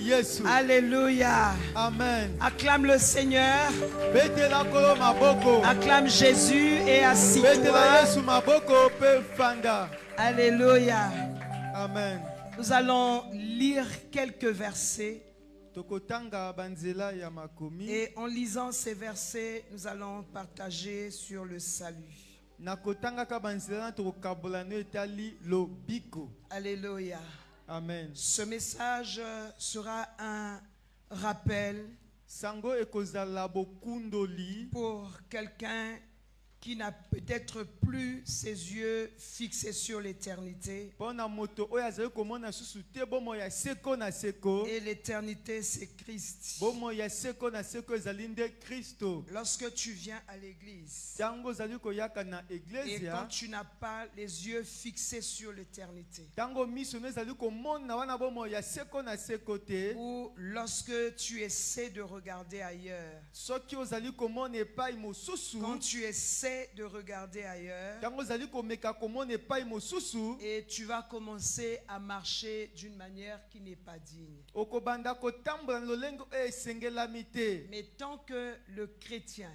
Yesu. Alléluia. Amen. Acclame le Seigneur. Betela kolo maboko. Acclame Jésus et Betela assis-toi. Yesu maboko pe fanda. Alléluia. Amen. Nous allons lire quelques versets. Tokotanga banzela ya makomi. Et en lisant ces versets, nous allons partager sur le salut. Nakotanga ka banzela tokokabola no etali lobiko. Alléluia. Amen. Ce message sera un rappel Sango ekozala bokundoli pour quelqu'un qui n'a peut-être plus ses yeux fixés sur l'éternité. Pona moto oyo azali komona susu te bomo ya seko na seko. Et l'éternité, c'est Christ. Bomo ya seko na seko ezali nde Kristo. Lorsque tu viens à l'église Tango zali koyaka na et iglesia. quand tu n'as pas les yeux fixés sur l'éternité, Tango miso no ezali komona wana bomo ya seko na seko te. ou lorsque tu essaies de regarder ailleurs, Soki ozali komona epai mosusu. quand tu essaies de regarder ailleurs, Tango ozali komeka komona epai mosusu. et tu vas commencer à marcher d'une manière qui n'est pas digne. Okobanda kotambola na lolenge oyo esengelami te. Mais tant que le chrétien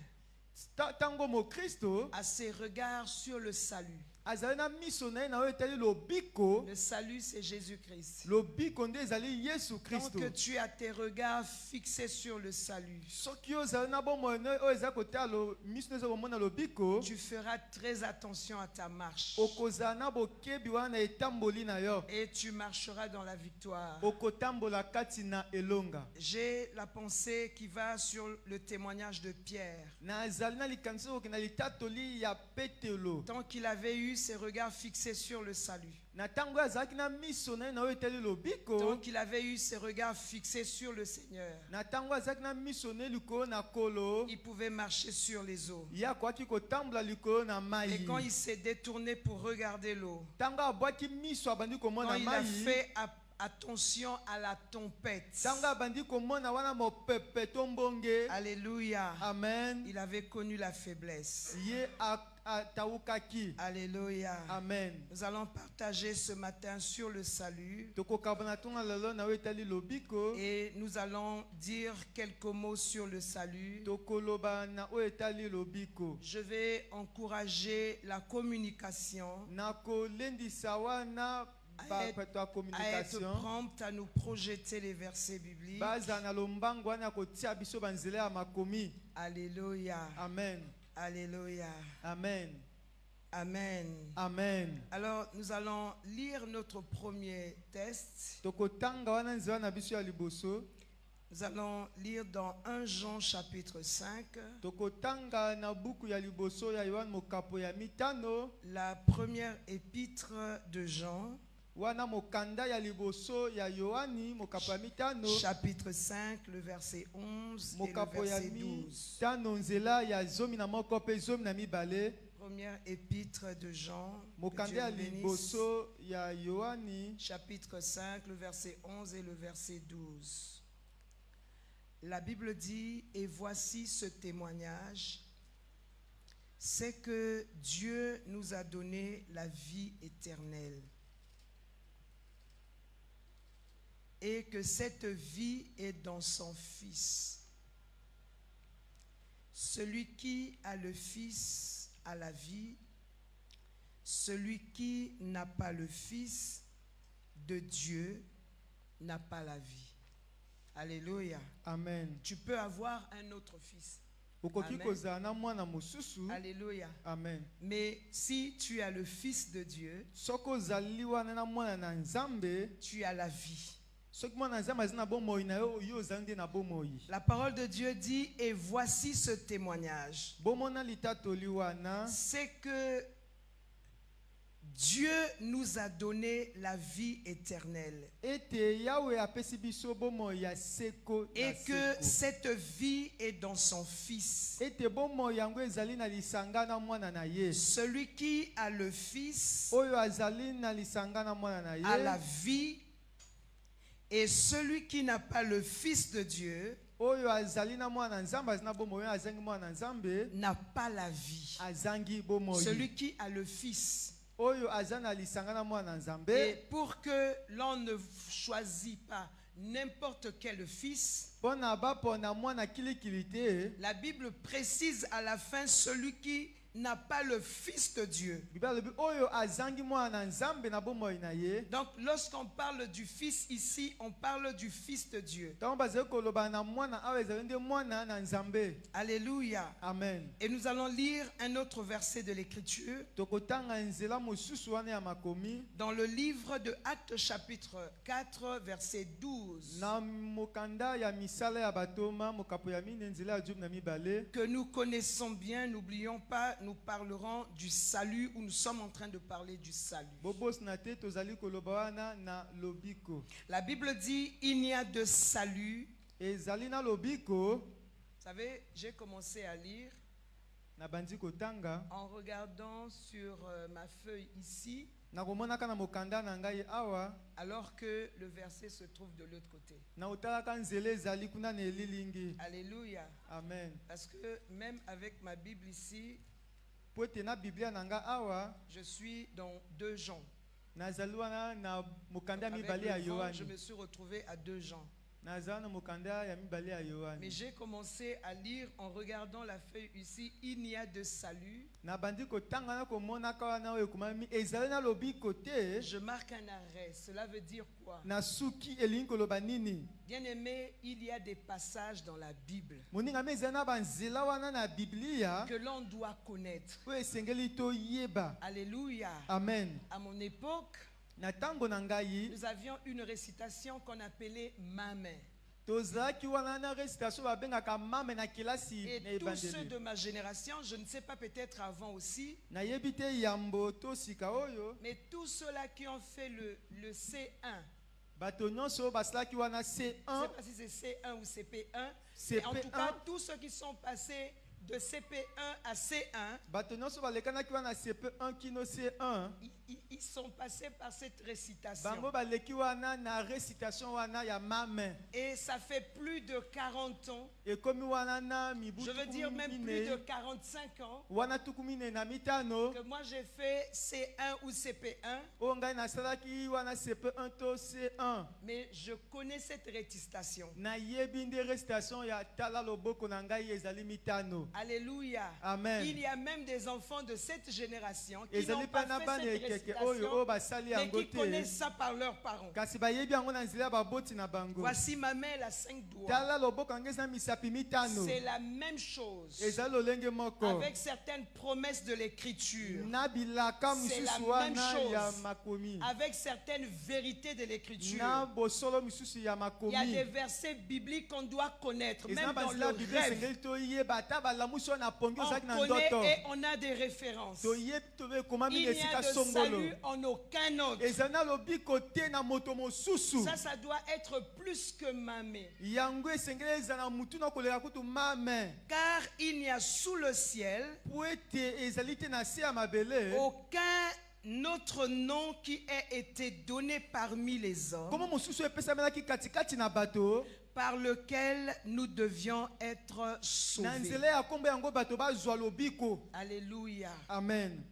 Tango mo Kristo a ses regards sur le salut, azali na miso na ye na oyo etali lobiko. le salut c'est Jésus-Christ. Lobiko nde ezali Yesu Tant Kristo. que tu as tes regards fixés sur le salut, Soki ozali na bomoi oyo eza kotala miso no eza komona lobiko. tu feras très attention à ta marche Okozala na bokebi wana etamboli na yo. et tu marcheras dans la victoire. Okotambola kati na elonga. J'ai la pensée qui va sur le témoignage de Pierre. Nazali na likanisi okende na litatoli ya Petelo. Tant qu'il avait eu ses regards fixés sur le salut, Na tango azalaki na miso na ye na oyo etali lobiko. tant qu'il avait eu ses regards fixés sur le Seigneur, Na tango azalaki na miso na ye likolo na kolo. il pouvait marcher sur les eaux. Ye akoki kotambola likolo na Et mai. quand il s'est détourné pour regarder l'eau, Tango abwaki miso abandi quand komona il a mai. fait attention à la tempête, Tango abandi komona wana mopepe tombonge. alléluia, Amen. il avait connu la faiblesse. Ye atawukaki. Alléluia. Amen. Nous allons partager ce matin sur le salut Tokokabana tonga lelo na oyo etali lobiko. et nous allons dire quelques mots sur le salut. Tokoloba na oyo etali lobiko. Je vais encourager la communication, Nakolendisa wana à être communication. prompte à nous projeter les versets bibliques. Baza na lombango wana kotia biso banzela ya makomi. Alléluia. Amen. Alléluia. Amen. Amen. Amen. Alors, nous allons lire notre premier texte. Tokotanga wana nzela na biso ya liboso. Nous allons lire dans 1 Jean chapitre 5, Tokotanga na buku ya liboso ya Yohane mokapo ya mitano. la première épître de Jean, Wana mokanda ya liboso ya Yohani mokapo ya mitano. chapitre 5, le verset 11 et le Mokapo ya verset 12. mitano nzela ya zomi na moko pe zomi na mibale. Première épître de Jean, que Mokanda Dieu ya le bénisse. liboso ya Yohani. Chapitre 5, le verset 11 et le verset 12. La Bible dit, et voici ce témoignage, c'est que Dieu nous a donné la vie éternelle et que cette vie est dans son Fils. Celui qui a le Fils a la vie, celui qui n'a pas le Fils de Dieu n'a pas la vie. Alléluia. Amen. Tu peux avoir un autre fils. Okoki Amen. kozala na mwana mosusu. Alléluia. Amen. Mais si tu as le Fils de Dieu, Soki ozali wana na mwana na Nzambe. tu as la vie. Soki mwana na Nzambe azali na bomoi na yo, yo ozali nde na bomoi. La parole de Dieu dit, et voici ce témoignage. Bomona litatoli wana. C'est que Dieu nous a donné la vie éternelle. Ete Yahweh apesi biso bomoi ya seko na Et que seko. cette vie est dans son Fils. Ete bomoi yango ezali na lisanga na mwana na ye. Celui qui a le Fils Oyo azali na lisanga na mwana na ye. a la vie. Et celui qui n'a pas le Fils de Dieu Oyo azali na mwana Nzambe azali na bomoi azangi mwana Nzambe. n'a pas la vie. Azangi bomoi. Celui qui a le Fils. Oyo azali na lisanga na mwana Nzambe. Et pour que l'on ne choisit pas n'importe quel fils, Mpo na bapona mwana kilikili te. la Bible précise à la fin celui qui n'a pas le Fils de Dieu. Bible alobi oyo azangi mwana nzambe na bomoi na ye. Donc lorsqu'on parle du Fils ici, on parle du Fils de Dieu. Ntango bazali koloba na mwana awa ezali nde mwana na nzambe. Alléluia. Amen. Et nous allons lire un autre verset de l'Écriture Tokotanga nzela mosusu wana ya makomi. dans le livre de Actes chapitre 4 verset 12 Na mokanda ya misala ya batoma mokapo ya mine nzela ya Job na mibale. que nous connaissons bien. N'oublions pas, nous parlerons du salut, ou nous sommes en train de parler du salut. Bobos na te tozali koloba wana na lobiko. La Bible dit il n'y a de salut. Ezali na lobiko. Vous savez, j'ai commencé à lire Na bandi kotanga. en regardant sur ma feuille ici, Na komonaka na mokanda na ngai awa. alors que le verset se trouve de l'autre côté. Na otalaka nzela ezali kuna na elilingi. Alléluia. Amen. Parce que même avec ma Bible ici, Po ete na Biblia na nga awa. je suis dans 2 Jean. Nazali wana na mokanda ya Avec mibale ya le vent, Yohani. je me suis retrouvé à 2 Jean. Nazali na mokanda ya mibale ya Mais Yohani. j'ai commencé à lire en regardant la feuille ici, il n'y a de salut. Na bandi kotanga na komonaka wana oyo ekomami ezali na lobiko te. Je marque un arrêt. Cela veut dire quoi? Na suki elingi koloba nini. Bien-aimé, il y a des passages dans la Bible Moninga me ezali na banzela wana na Biblia que l'on doit connaître. oyo esengeli toyeba. Alléluia. Amen. À mon époque, Na tango na ngai nous avions une récitation qu'on appelait Maman. tozalaki wana na récitation babengaka mame na kelasi Et na tous ceux ebandeli. de ma génération, je ne sais pas, peut-être avant aussi, Nayebi te yambo to sika oyo. mais tous ceux-là qui ont fait le C1, Bato nyonso basalaki wana je ne sais C1. pas si c'est C1 ou CP1, CP1. mais en tout cas, tous ceux qui sont passés de CP1 à C1, Bato nyonso balekanaki wana CP1 kino C1. ils sont passés par cette récitation. Bango baleki wana na récitation wana ya mame. Et ça fait plus de 40 ans, Ekomi wana na mibu je veux dire même plus de 45 ans, wana tukumine na mitano. que moi j'ai fait C1 ou CP1, Oyo ngai nasalaki wana CP1 to C1. mais je connais cette récitation. Nayebi nde récitation ya tala loboko na ngai ezali mitano. Alléluia. Amen. Il y a même des enfants de cette génération qui Ezali n'ont pas pana fait bana cette ekeke oyo récitation, oyo basali mais yango qui connaissent te. ça par leurs parents. Kasi bayebi yango na nzela ya baboti na bango. Voici ma main, elle a 5 doigts. Tala loboko yango eza misapi mitano. C'est la même chose Ezali lolenge moko. avec certaines promesses de l'écriture, Na bilaka C'est la misusu même wana chose. ya makomi. avec certaines vérités de l'écriture. Na bosolo misusu ya Il y a des makomi. versets bibliques qu'on doit connaître, Eza même dans banzela le Bible rêve. esengeli toyeba ata balamusi oyo na pongi On ozalaki na connaît ndoto. et on a des références. Toyebi tobe ekomami Il na n'y a esika de songolo. salut en aucun autre. Ezali na lobiko te na moto mosusu. Ça doit être plus que Mamé. Yango esengeli ezala na mutu na koleka kutu mame. Car il n'y a sous le ciel Po ete ezali te na se ya mabele. aucun autre nom qui ait été donné parmi les hommes Komo mosusu epesamelaki katikati na bato. par lequel nous devions être Na sauvés. nzela ya kombo yango bato bazwa lobiko. Alléluia. Amen.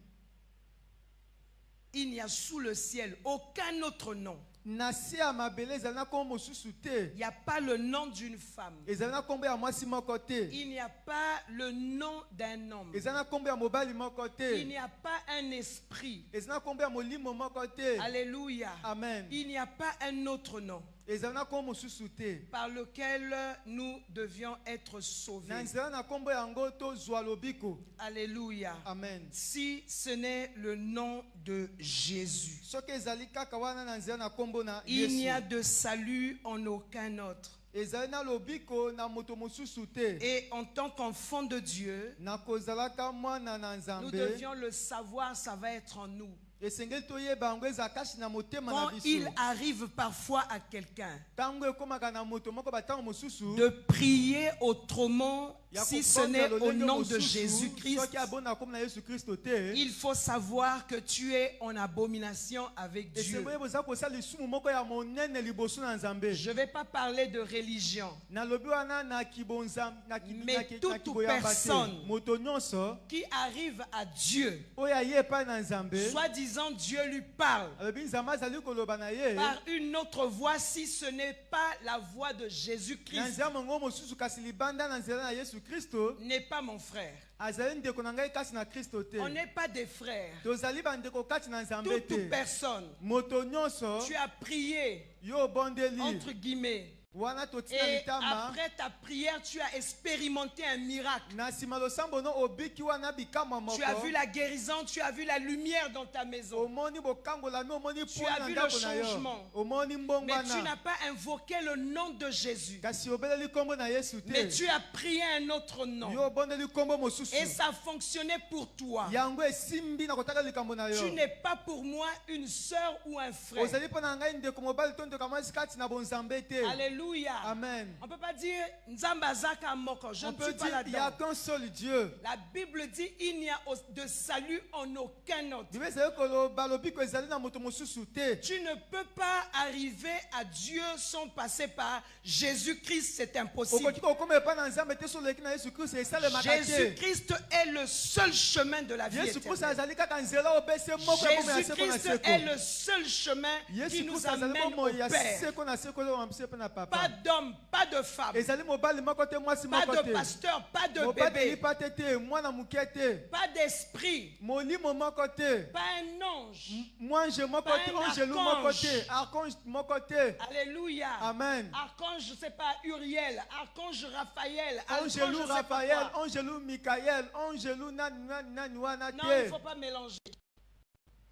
Il n'y a sous le ciel aucun autre nom. Na se ya mabele ezali na kombo mosusu te. Il n'y a pas le nom d'une femme. Ezali na kombo ya mwasi moko te. Il n'y a pas le nom d'un homme. Ezali na kombo ya mobali moko Il te. n'y a pas un esprit. Ezali na kombo ya molimo moko te. Alléluia. Amen. Il n'y a pas un autre nom Ezali na kombo mosusu te. par lequel nous devions être Na sauvés. nzela na kombo yango tozwa lobiko. Alléluia. Amen. Si ce n'est le nom de Jésus, Soki ezali kaka wana na nzela na kombo na il n'y a Yesu. de salut en aucun autre. Ezali na lobiko na moto mosusu te. Et en tant qu'enfant de Dieu, Na kozalaka mwana na nous Nzambe. devions le savoir, ça va être en nous. Esengeli toyeba yango eza kasi na motema na Quand il biso. arrive parfois à quelqu'un Tango ekomaka na moto moko batango mosusu. de prier autrement, Ya si ce kofanda n'est au lolenge nom de mosusu, Jésus-Christ, soki abona kombo na Yesu Kristo te. il faut savoir que tu es en abomination avec Dieu. Esengo boza kosala lisumu moko ya monene liboso na Nzambe. Je ne vais pas parler de religion, Na lobi wana na kibonza na Mais toute kiboyamba te. personne Moto nyonso qui arrive à Dieu, oyo aye epai na Nzambe. soi-disant disant Dieu lui parle alobi nzambe azali koloba na ye par une autre voix si ce n'est pas la voix de na Jésus-Christ, nzela mongo mosusu kasi libanda na nzela na Yesu Kristo n'est pas mon frère. azali ndeko na ngai kasi na Kristo te On n'est pas des frères. tozali bandeko kati na nzambe Toute te personne, moto nyonso tu as prié, yo obondeli entre guillemets, wana totina et litama après ta prière, tu as expérimenté un miracle. na nsima losambo no obiki wana bikamwa Tu as moko vu la guérison, tu as vu la lumière dans ta maison. omoni bokangolami omoni Tu as pona vu na le ndako na yo changement. omoni Mais mbongwana tu n'as pas invoqué le nom de Jésus. kasi obeleli nkombo na Yesu Mais te tu as prié un autre nom. yo obondeli nkombo mosusu Et ça fonctionnait pour toi. yango esimbi na kotaka likambo na Tu yo n'es pas pour moi une sœur ou un frère. ozali mpo na ngai ndeko mobali to ndeko mwasi kati na bonzambe te Alléluia. amen On ne peut pas dire Nzamba Zaka Moko. Je on ne peut suis pas dire il y a là-dedans. qu'un seul Dieu La Bible dit il n'y a de salut en aucun autre. bible ezali koloba lobiko ezali na moto mosusu te Tu ne peux pas arriver à Dieu sans passer par Jésus-Christ, c'est impossible. okoki kokoma epai na nzambe te so oleki na Yesu Kristo esalemaka te Jésus-Christ est le seul chemin de la vie Yesu Kristo éternelle. azali kaka nzela obese moko ya bomoi ya seko na Jésus-Christ seko est le seul chemin qui Yesu nous Kristo azali amène au bomoi ya Père. seko na seko oyo wamse mpe na Pas papa d'homme, pas de femme, ezali mobali moko te mwasi pas moko de te pasteur, pas de mobateli bébé, pa te te mwana moke te pas d'esprit, molimo moko te pas un ange. mwange moko Pas te un angelu moko archange. te archange moko te Alléluia. amen Archange, je ne sais pas, Uriel, archange Raphaël, archange, angelu je sais pas raphaël quoi. angelu mikael angelu nani wana Non, il ne te faut pas mélanger.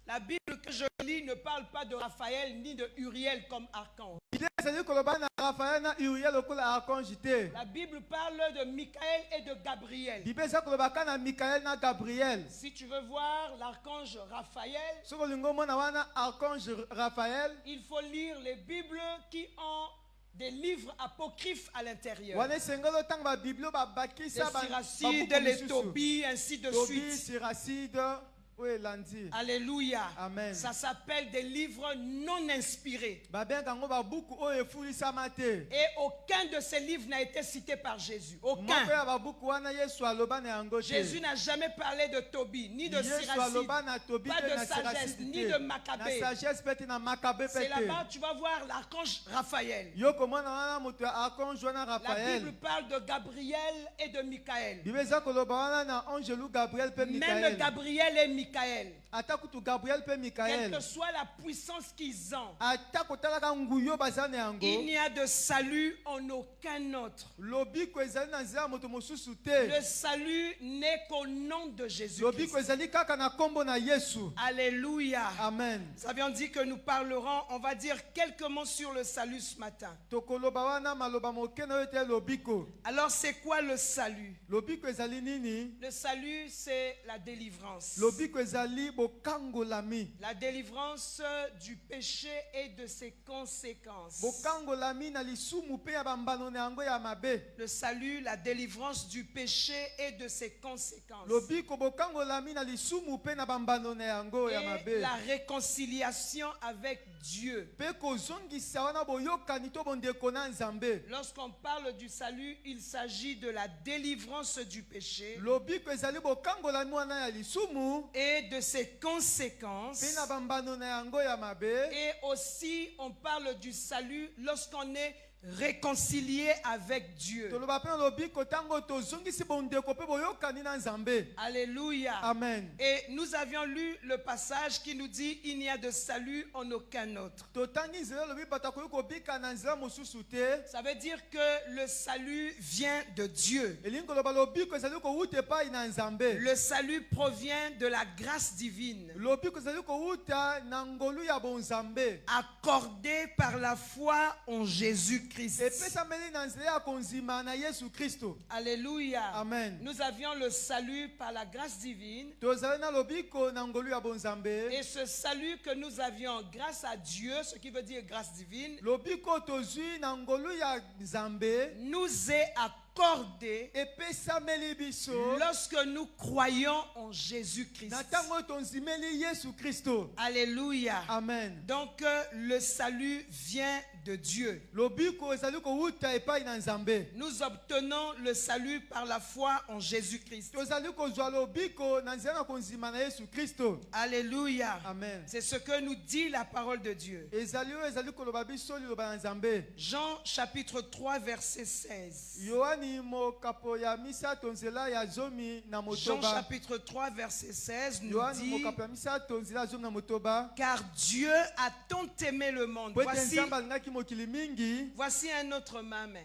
La Bible que je lis ne parle pas de Raphaël ni de Uriel comme archange. Biblia ezali koloba na raphaël na uriel lokola archange te La Bible parle de Michael et de Gabriel. Biblia ezali koloba kaka na mikael na gabriel Si tu veux voir l'archange Raphaël, soki olingi omona wana archange raphaël il faut lire les Bibles qui ont des livres apocryphes à l'intérieur. wana esengeli otanga babiblia Les babakisa Siracide, les Tobie, ainsi de tobi suite. siracide oyo elandi Alléluia. Amen. Ça s'appelle des livres non inspirés. babenga yango babuku oyo efulisama te Et aucun de ces livres n'a été cité par Jésus. moko Aucun. ya babuku wana yesu aloba na yango te Jésus n'a jamais parlé de Tobie, ni de yesu Siracide. aloba na tobi Pas te de na sagesse, siracide ni te de Maccabée. na sagesse mpe te na makabe C'est mpe là-bas te tu vas voir l'archange Raphaël. yo komona wana moto ya archange wana La raphaël Bible parle de Gabriel et de Michael. bible eza koloba wana na angelu gabriel mpe Même mikael Gabriel et Michael, ata kutu gabriel mpe quelle mikael que soit la puissance qu'ils ont, ata kotalaka nguyo baza na yango il n'y a de salut en aucun autre. lobiko ezali na nzela ya moto mosusu te Le salut n'est qu'au nom de Jésus-Christ. lobiko ezali kaka na nkombo na yesu Alléluia. amen Nous avions dit que nous parlerons, on va dire quelques mots sur le salut ce matin. tokoloba wana maloba moke na oyo te lobiko Alors c'est quoi le salut? lobiko ezali nini Le salut, c'est la délivrance. lobiko ezali bokangolami La délivrance du péché et de ses conséquences. bokangolami na lisumu mpe ya bambano na yango ya mabe Le salut, la délivrance du péché et de ses conséquences. lobiko bokangolami na lisumu mpe na bambano na yango ya Et mabe la réconciliation avec Dieu. mpe kozongisa wana boyokani to bondeko na nzambe Lorsqu'on parle du salut, il s'agit de la délivrance du péché lobiko ezali bokangolami wana ya lisumu et de ses mpe conséquences. na bambano na yango ya mabe Et aussi, on parle du salut lorsqu'on est réconcilié avec Dieu. toloba mpe na lobiko ntango tozongisi bondeko mpe boyokani na nzambe Alléluia. amen Et nous avions lu le passage qui nous dit il n'y a de salut en aucun autre. totangi nzela lobi bato akoki kobika na nzela mosusu te Ça veut dire que le salut vient de Dieu. elingi koloba lobiko ezali kowuta epai na nzambe Le salut provient de la grâce divine lobiko ezali kowuta na ngolu ya bonzambe accordée par la foi en Jésus-Christ. epesameli na nzela ya konzima na yesu kristo Alléluia. amen Nous avions le salut par la grâce divine. tozali na lobiko na ngolu ya bonzambe Et ce salut que nous avions grâce à Dieu, ce qui veut dire grâce divine, lobiko tozwi na ngolu ya nzambe nous est accordé accordé epesameli biso lorsque nous croyons en Jésus-Christ. na ntango tonzimeli Yesu Kristo. Alléluia. Amen. Donc le salut vient de Dieu. Lobiko ezali kowuta epai na Nzambe. Nous obtenons le salut par la foi en Jésus-Christ. Tozali kozwa lobiko na nzela na konzima na Yesu Kristo. Alléluia. Amen. C'est ce que nous dit la parole de Dieu. Ezali oyo ezali koloba biso liloba na Nzambe. Jean chapitre 3 verset 16. Yohani mokapo ya misato nzela ya zomi na Jean motoba. chapitre 3 verset 16 nous Yohani dit: mokapo ya misato nzela ya zomi na motoba. car Dieu a tant aimé le monde. Po ete Nzambe alingaki mokili mingi. Voici un autre maman.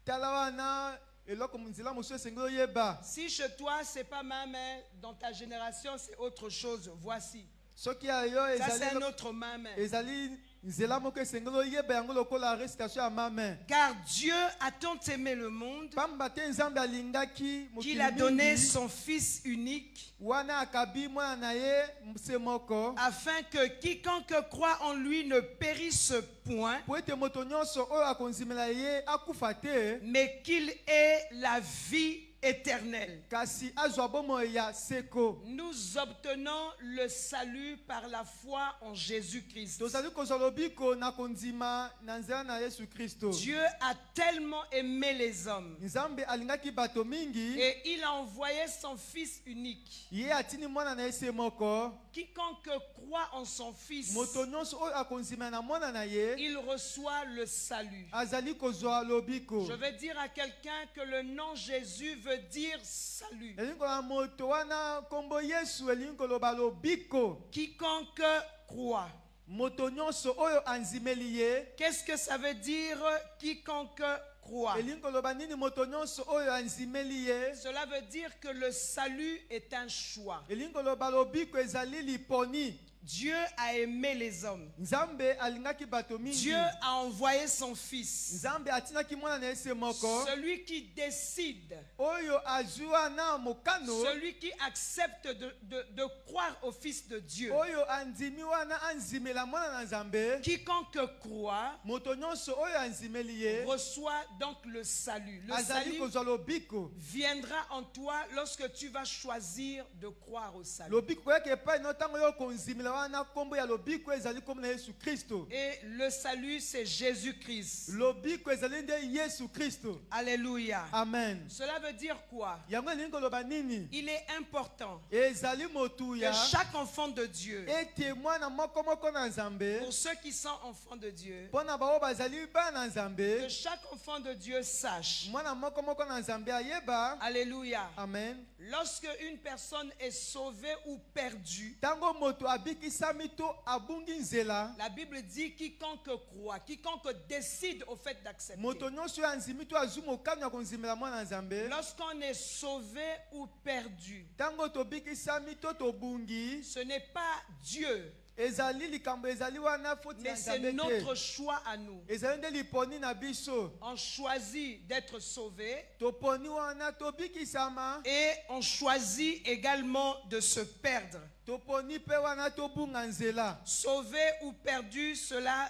Tala wana eloko nzela mosusu esengeli oyeba. Si chez toi c'est pas maman, dans ta génération c'est autre chose. Voici. Soki ya yo Ça c'est un ezali autre maman. ezali nzela moko esengeli oyeba yango lokola récitation ya mame. Car Dieu a tant aimé le monde Pamba te Nzambe alingaki mokili qu'il a donné mingi. son Fils unique Wana akabi mwana na ye mse moko. afin que quiconque croit en lui ne périsse point, Po ete moto nyonso oyo akonzimela ye akufa te. mais qu'il ait la vie éternelle. Kasi azwa bomoi ya seko. Nous obtenons le salut par la foi en Jésus-Christ. Tozali kozwa lobiko na kondima na nzela na Yesu Kristo. Dieu a tellement aimé les hommes Nzambe alingaki bato mingi. et il a envoyé son Fils unique. Ye atini mwana na ye se moko. Quiconque croit en son Fils, Moto nyonso oyo akonzima na mwana na ye il reçoit le salut. azali kozwa lobiko. Je veux dire à quelqu'un que le nom Jésus veut dire salut. Elingi koloba moto wana kombo Yesu elingi koloba lobiko. Quiconque croit. Moto nyonso oyo anzimeli ye. Qu'est-ce que ça veut dire quiconque croit? Elingi koloba nini moto nyonso oyo anzimeli ye. Cela veut dire que le salut est un choix. Elingi koloba lobiko ezali liponi. Dieu a aimé les hommes. Nzambe alingaki bato mingi. Dieu a envoyé son Fils. Nzambe atinaki mwana na ye se moko. Celui qui décide, Oyo azwa na mokano. celui qui accepte de croire au Fils de Dieu. Oyo andimi wana anzimela mwana na Nzambe. Quiconque croit Moto nyonso oyo anzimeli ye reçoit donc le salut. Le azali salut kozwa lobiko. viendra en toi lorsque tu vas choisir de croire au salut. Lobiko koyaka epai no ntango yo konzimela wana kombo ya lobiko ezali kombo na Yesu Kristo. Et le salut, c'est Jésus-Christ. Lobiko ezali nde Yesu Kristo. Alléluia. Amen. Cela veut dire quoi? Yango elingi koloba nini? Il est important Ezali que motuya chaque enfant de Dieu, ete mwana moko moko na Nzambe pour ceux qui sont enfants de Dieu, mpona bao bazali bana Nzambe. que chaque enfant de Dieu sache. Mwana moko moko na Nzambe ayeba. Alléluia. Amen. Lorsque une personne est sauvée ou perdue, Tango moto abikisami to abungi nzela. la Bible dit quiconque croit, quiconque décide au fait d'accepter. Moto nyonso anzimi to azu mokano ya konzimela mwana Nzambe. Lorsqu'on est sauvé ou perdu, Tango tobikisami to tobungi. ce n'est pas Dieu, Ezali likambo ezali wana foti ya mais c'est Nzambe notre te. choix à nous. Ezali nde liponi na biso. On choisit d'être sauvé Toponi wana tobikisama. et on choisit également de se perdre. Toponi pe wana tobunga nzela. Sauvé ou perdu, cela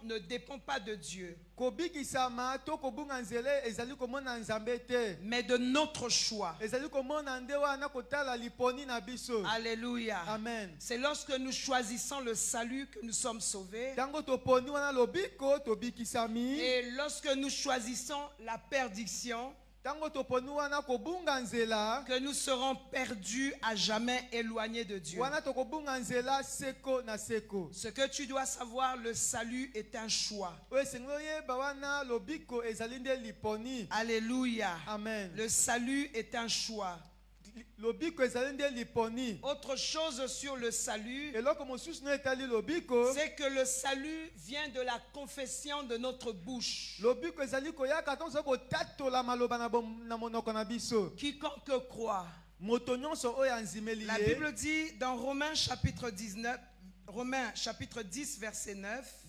ne dépend pas de Dieu, Kobikisama to kobunga nzela ezali komona Nzambe te. mais de notre choix. Ezali komona nde wana kotala liponi na biso. Alléluia. Amen. C'est lorsque nous choisissons le salut que nous sommes sauvés. Tango toponi wana lobiko tobikisami. Et lorsque nous choisissons la perdition, Tango toponi wana kobunga nzela. que nous serons perdus à jamais éloignés de Dieu. Wana tokobunga nzela seko na seko. Ce que tu dois savoir, le salut est un choix. Oyo esengeli oyeba wana lobiko ezali nde liponi. Alléluia. Amen. Le salut est un choix. Lobiko ezali nde liponi. Autre chose sur le salut, Eloko mosusu no etali lobiko. c'est que le salut vient de la confession de notre bouche. Lobiko ezali koyaka tonzo kotatola maloba na monoko na biso. Quiconque croit. Moto nyonso oyo anzimeli La ye. Bible dit dans Romains chapitre 10 verset 9.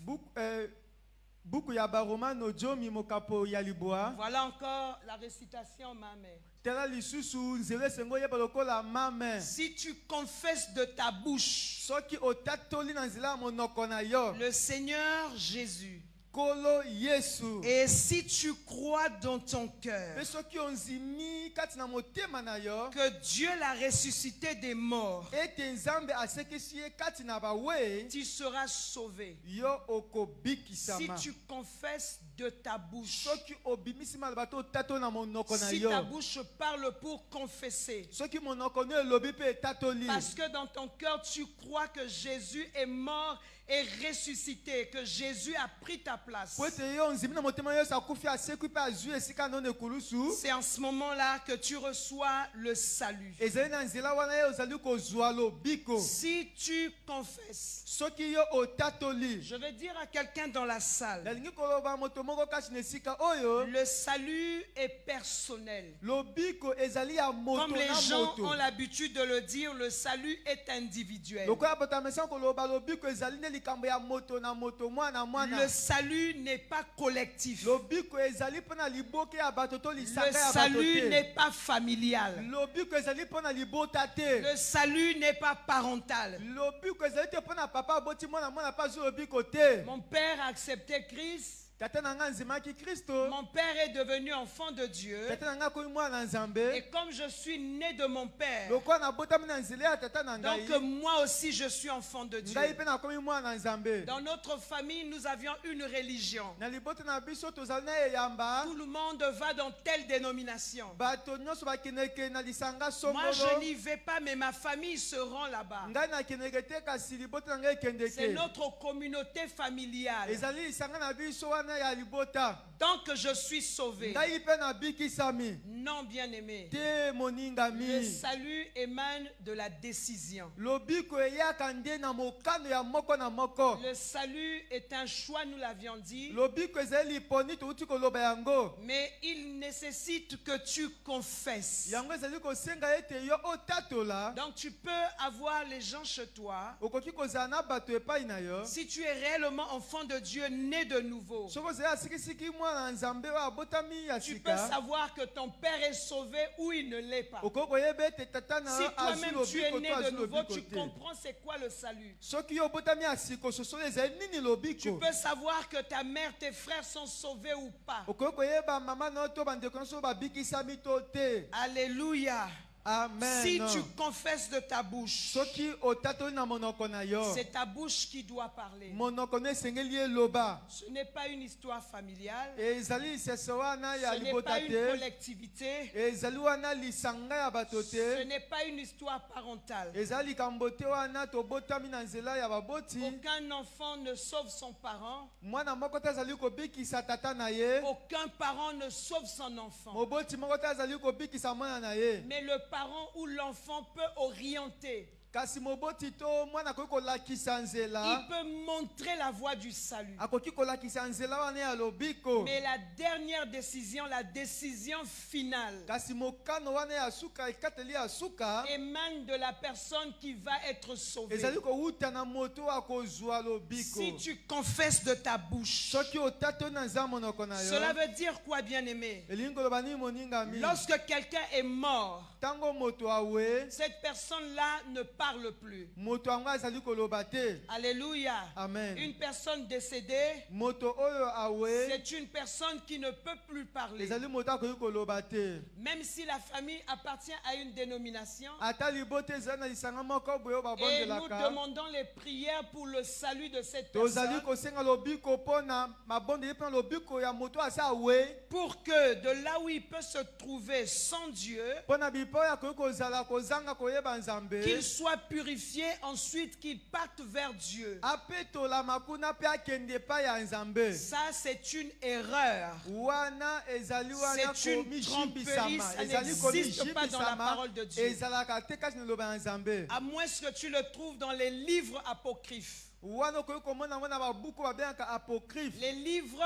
Buku ya baromano jomi mokapo ya libwa. Voilà encore la récitation, ma mère. Tela lisusu nzela esengo yeba lokola mame. Si tu confesses de ta bouche Soki otatoli na nzela ya monoko na yo. le Seigneur Jésus Nkolo Yesu. Et si tu crois dans ton cœur Pe soki onzimi kati na motema na yo que Dieu l'a ressuscité des morts, ete Nzambe asekisi ye kati na bawe, tu seras sauvé. yo Si okobikisama. tu confesses de ta bouche, Soki obimisi maloba to tato na monoko na si yo. ta bouche parle pour confesser, Soki monoko no elobi pe etatoli. parce que dans ton cœur tu crois que Jésus est mort et ressuscité, que Jésus a pris ta place, Po ete yo nzimi na motema yo sakufi asekwi pe azwi esika no nekulusu. c'est en ce moment-là que tu reçois le salut. Ezali na nzela wana ye ozali kozwa lobiko. Si tu confesses, Soki yo otatoli. je vais dire à quelqu'un dans la salle, Nalingi koloba moto moko kasi na esika oyo. le salut est personnel. Lobiko ezali ya moto Comme les na gens ont moto. l'habitude de le dire, le salut est individuel. Lokola botamesa koloba lobiko ezali ne likambo ya moto na moto mwana mwana. Le salut n'est pas collectif. Lobiko ezali pona liboke ya bato to Le lisanga ya bato salut te. n'est pas familial. Lobiko ezali pona libota te. Le salut n'est pas parental. Lobiko ezali te pona papa boti mwana mwana pa zo lobiko te. Mon père a accepté Christ. Tata na nga nzimaki Kristo. Mon père est devenu enfant de Dieu. Tata na nga koyi mwana nzambe. Et comme je suis né de mon père, Lokola na botami na nzela ya tata na ngai. donc moi aussi je suis enfant de Dieu. Ngai pe na komi mwana nzambe. Dans notre famille, nous avions une religion. Na libota na biso tozali na eyamba. Tout le monde va dans telle dénomination. Bato nyonso bakendeke na lisanga Moi, je songolo. n'y vais pas, mais ma famille se rend là-bas. Ngai nakendeke te kasi libota na ngai C'est ekendeke. notre communauté familiale. Ezali lisanga na biso wana ya libota. Tant que je suis sauvé, Ngai pe na bikisami. non bien-aimé, Te le moningami. salut émane de la décision. Lobiko eyaka nde na mokano ya moko na moko. Le salut est un choix, nous l'avions dit, Lobiko ezali liponi touti koloba yango. mais il nécessite que tu confesses. Yango ezali kosenga ete yo otatola. Donc tu peux avoir les gens chez toi. Okoki kozala na bato epai na yo. Si tu es réellement enfant de Dieu, né de nouveau, Soki ozali asikisiki mwana nzambe oyo abotami ya tu peux sika. savoir que ton père est sauvé ou il ne l'est pas. Okoki koyeba ete tata na Si yo azwi toi-même tu es lobiko né to de azwi nouveau, lobiko tu te. comprends c'est quoi le salut. Soki yo obotami ya siko sosolo ezali nini Tu lobiko. peux savoir que ta mère, tes frères sont sauvés ou pas. Okoki koyeba mama na yo to bandeko nyonso babikisami to te. Alléluia. Amen. Si tu confesses de ta bouche, Soki otatoli na monoko na yo. c'est ta bouche qui doit parler. Monoko no esengeli eloba. Ce n'est pas une histoire familiale. Ezali lisese wana ya Ce n'est libota pas une te. collectivité. Ezali wana lisanga ya bato Ce te. n'est pas une histoire parentale. Ezali likambo te wana tobotami na nzela ya baboti. Aucun enfant ne sauve son parent. Mwana moko te azali kobikisa tata na ye. Aucun parent ne sauve son enfant. Moboti moko te azali kobikisa mwana na ye. Mais le parent ou l'enfant peut orienter. Kasi moboti to mwana akoki kolakisa Il nzela. peut montrer la voie du salut. Akoki kolakisa nzela wana ya lobiko. Mais la dernière décision, la décision finale, Kasi mokano wana ya suka ekateli ya suka. émane de la personne qui va être sauvée. Ezali kowuta na moto akozwa lobiko. Si tu confesses de ta bouche, Soki otatoli na nzela monoko na yo. cela veut dire quoi, bien-aimé? Elingi koloba nini moningami. Lorsque quelqu'un est mort, Tango moto awe. cette personne-là ne parle plus. Moto yango azali koloba te. Alléluia. Amen. Une personne décédée, Moto oyo awe. c'est une personne qui ne peut plus parler. Ezali moto akoki koloba te. Même si la famille appartient à une dénomination, Ata libote ezali na lisanga moko boyo et nous babondelaka. demandons les prières pour le salut de cette Tozali personne, kosenga lobiko mpona mabondeli mpona lobiko ya moto asa awe. pour que de là où il peut se trouver sans Dieu, Mpona bipo oyo akoki kozala kozanga koyeba nzambe. qu'il soit purifié, ensuite qu'il parte vers Dieu. Apetola makuna pe akende pa ya nzambe. Ça, c'est une erreur. Wana ezali wana C'est une komijibisama. tromperie, ça Ezali n'existe pas dans la komijibisama. parole de Dieu. Ezalaka te kasi na loba ya nzambe. À moins que tu le trouves dans les livres apocryphes, Wana okoki komona wana babuku babengaka apocryphe. les livres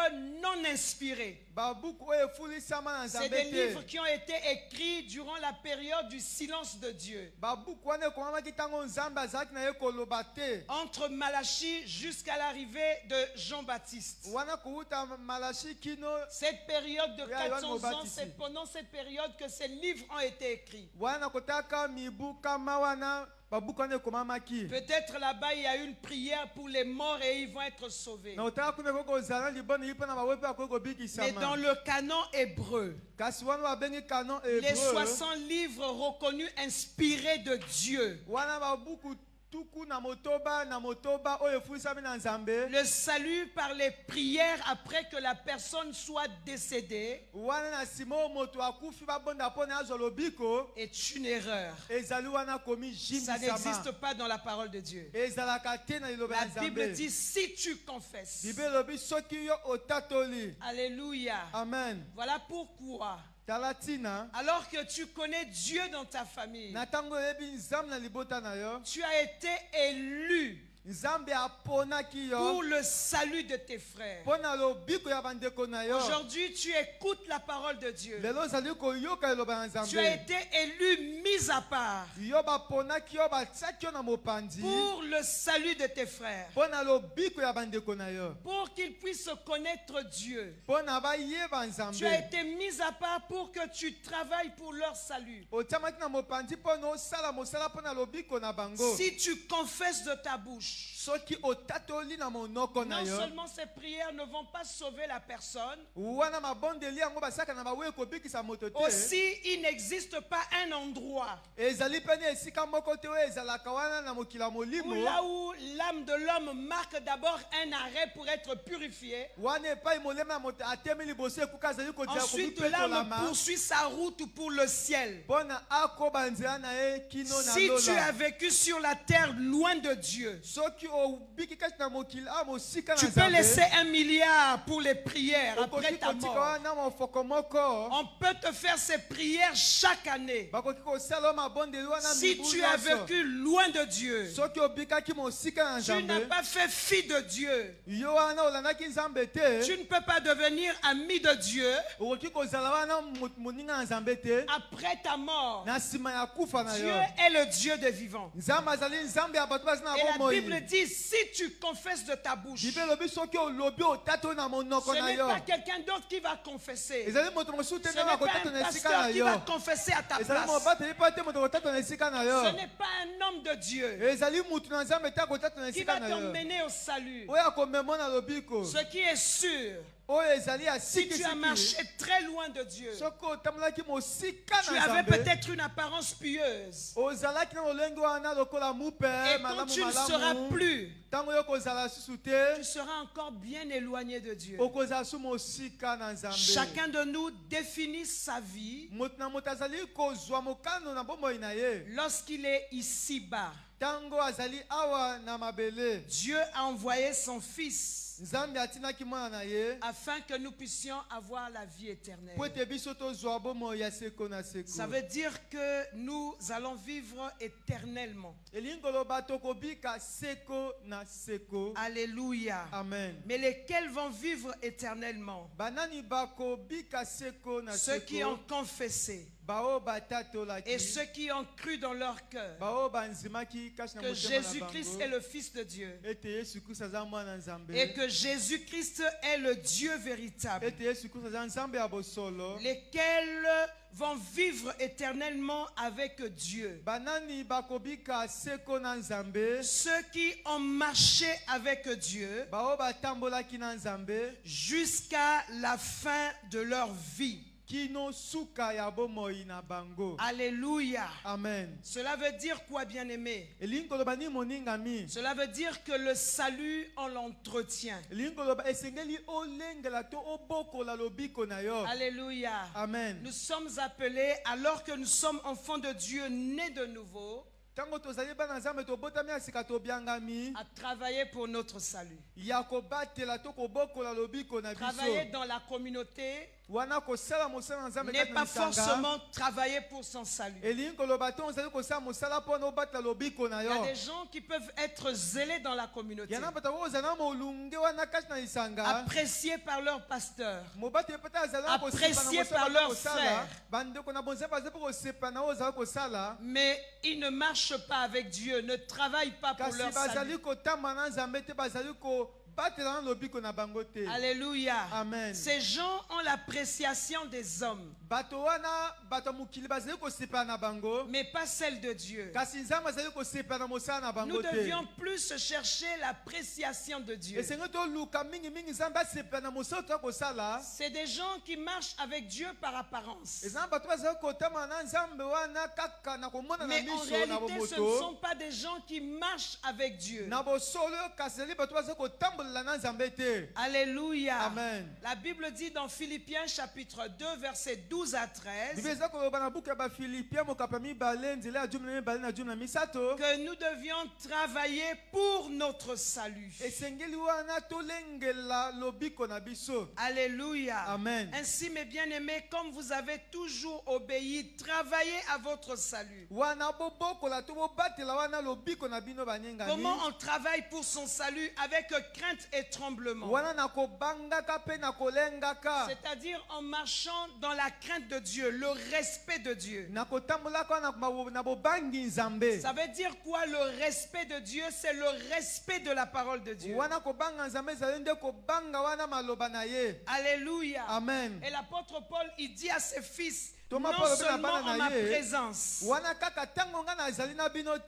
non inspirés. Babuku oyo efulisama na C'est nzambe des livres te. qui ont été écrits durant la période du silence de Dieu. Babuku wana ekomamaki ntango nzambe azalaki na ye koloba te. Entre Malachie jusqu'à l'arrivée de Jean-Baptiste. Wana kouta Malachi kino. Cette période de Oui, Yohane 400 ans, Mobaptiste. c'est pendant cette période que ces livres ont été écrits. Wana kotaka mibu kama wana babuku wana ekomamaki. Peut-être là-bas, il y a une prière pour les morts et ils vont être sauvés. Na otala kuna kokozala liboni lipo na bawe pe akoki Mais kobikisama. dans le canon hébreu, Kasi wana babengi canon les hébreu. 60 livres reconnus inspirés de Dieu, Wana babuku tuku na motoba oyo efundisami na Nzambe. le salut par les prières après que la personne soit décédée Wana na simo moto akufi babonda pona azwa lobiko. est une erreur. Ezali wana komi Ça jimbisama. n'existe pas dans la parole de Dieu. Ezalaka te na liloba ya La Bible Nzambe. dit si tu confesses. Bible lobi soki yo otatoli. Alléluia. Amen. Voilà pourquoi, Talatina. alors que tu connais Dieu dans ta famille, Na tango yebi Nzambe na libota na yo. tu as été élu Nzambe aponaki yo. pour le salut de tes frères. Pona lobiko ya bandeko na yo. Aujourd'hui, tu écoutes la parole de Dieu. Lelo ozali koyoka liloba ya Nzambe. Tu as été élu, mis à part, Yo baponaki yo batiaki yo na mopanzi. pour le salut de tes frères, Pona lobiko ya bandeko na yo. pour qu'ils puissent connaître Dieu. Pona bayeba Tu as Nzambe. été mis à part pour que tu travailles pour leur salut. Otiamaki na mopanzi pona osala mosala pona lobiko na bango. Si tu confesses de ta bouche, Soki otatoli na monoko na non yo. seulement ces prières ne vont pas sauver la personne, Wana mabondeli yango basaka na bawe kobikisa moto te. aussi il n'existe pas un endroit Ezali pene esika moko te oyo ezalaka wana na mokila où molimo. là où l'âme de l'homme marque d'abord un arrêt pour être purifié. Wana epai molema ya moto atemi liboso ekuka azali kodia Ensuite, l'âme kobipetolama. poursuit sa route pour le ciel. Pona akoba nzela na ye kino na Si tu as lola. vécu sur la terre loin de Dieu, Soki obiki kati na mokili mosika na tu peux Nzambe. laisser 1 milliard pour les prières après Okoki ta kotika mort. wana mofoko moko. On peut te faire ces prières chaque année. Bakoki kosala mabondeli wana Si mibu tu as nyonso. vécu loin de Dieu, Soki obikaki mosika na tu n'as Nzambe. pas fait fi de Dieu. Yo wana olandaki Nzambe te. Tu ne peux pas devenir ami de Dieu Okoki kozala wana moninga na Nzambe te. après ta mort. Na nsima ya kufa na Dieu yo. est le Dieu des vivants. Nzambe azali Nzambe ya bato basi na Et la bomoi. Bible dit, si tu confesses de ta bouche, ce Bible lobi soki olobi otatoli na monoko na n'est yo. pas quelqu'un d'autre qui va confesser. Ezali moto mosusu te Ce nde n'est pas bakotata un na esika pasteur na qui yo. va confesser à ta Ezali place. mobateli mpe te moto kotata na esika na yo. Ce n'est pas un homme de Dieu Ezali mutu na Nzambe te akotata na qui esika va na yo. t'emmener au salut. Oyo akomema na lobiko. Ce qui est sûr, Oyo ezali ya si tu as sikisiki. marché très loin de Dieu, Soki otambolaki mosika tu na avais Nzambe. peut-être une apparence pieuse. Ozalaki na lolenge wana lokola mupe Et quand malamu tu ne seras malamu. plus, Ntango yo kozala susu te. tu seras encore bien éloigné de Dieu. Okozala su mosika na Nzambe. Chacun de nous définit sa vie Moto na moto azali kozwa mokano na bomoi na ye. lorsqu'il est ici-bas. Tango azali awa na mabele. Dieu a envoyé son Fils Nzambe atinaki mwana na ye. afin que nous puissions avoir la vie éternelle. Po ete biso tozwa bomoi ya seko na seko. Ça veut dire que nous allons vivre éternellement. Elingi koloba tokobika seko na seko. Alléluia. Amen. Mais lesquels vont vivre éternellement? Banani bakobika seko na Ceux qui ont seko. confessé Bao batatolaki. et ceux qui ont cru dans leur cœur Bao banzimaki kasi na que motema na Jésus-Christ bango. est le Fils de Dieu Ete Yesu Kristo aza mwana Nzambe. et que Jésus-Christ est le Dieu véritable, Ete Yesu Kristo aza Nzambe ya bosolo. lesquels vont vivre éternellement avec Dieu. Banani bakobika seko na Nzambe. Ceux qui ont marché avec Dieu Bao batambolaki na Nzambe. jusqu'à la fin de leur vie. Kino suka ya bomoi na bango. Alléluia. Amen. Cela veut dire quoi, bien-aimé? Elingi koloba ni moningami. Cela veut dire que le salut, on l'entretient. Elingi koloba esengeli olengela to obokola lobiko na yo. Alléluia. Amen. Nous sommes appelés, alors que nous sommes enfants de Dieu, nés de nouveau, Tango tozali bana Nzambe tobotami ya sika tobiangami. à travailler pour notre salut. Ya kobatela to kobokola lobiko na Travailler biso. dans la communauté Wana kosala mosala na Nzambe n'est kati na pas lisanga. forcément travailler pour son salut. Elingi koloba to ozali kosala mosala mpo na obatela lobiko na Il y a yo. des gens qui peuvent être zélés dans la communauté, Yana bata ozala na molunge wana kati na lisanga. appréciés par leur pasteur, Mobate peta azala ko appréciés par leurs frères. Bandeko na bonze baze po sepa na ozala kosala. mais ils ne marchent pas avec Dieu, ne travaillent pas pour Kasi leur bazali salut. kotamba na Nzambe te bazali ko batela na lobiko na bango te. Alléluia. Amen. Ces gens ont l'appréciation des hommes, Bato wana bato ya mokili bazali kosepela na bango, mais pas celle de Dieu. kasi nzambe azali kosepela na mosala na bango Nous te. devions plus chercher l'appréciation de Dieu. Esengi toluka mingimingi nzambe asepela na mosala toya kosala. C'est des gens qui marchent avec Dieu par apparence. Ezanga bato bazali kotama na nzambe wana kaka na komona na Mais en miso na réalité, ce ne bomoto. sont pas des gens qui marchent avec Dieu. Na bosolo kasi ezali bato bazali kotambolela na nzambe te. Alléluia. Amen. La Bible dit dans Philippiens chapitre 2, versets 12 à 13, Bible eza koloba na buku ya bafilipien mokapi ya mibale nzela ya jumi na mibale na jumi na misato. que nous devions travailler pour notre salut. Esengeli wana tolengela lobiko na biso. Alléluia. Amen. Ainsi, mes bien-aimés, comme vous avez toujours obéi, travaillez à votre salut. Wana bobokola to bobatela wana lobiko na bino banengani. Comment on travaille pour son salut? Avec crainte et tremblement. Wana na kobangaka pe na kolengaka. C'est-à-dire en marchant dans la crainte de Dieu, le respect de Dieu. Na kotambolaka na bobangi nzambe. Ça veut dire quoi le respect de Dieu? C'est le respect de la parole de Dieu. Wana kobanga nzambe ezali nde kobanga wana maloba na ye. Alléluia. Amen. Et l'apôtre Paul, il dit à ses fils, Thomas non Paul, seulement bana en na ma ye, présence, Wana kaka tango nga nazali na bino mais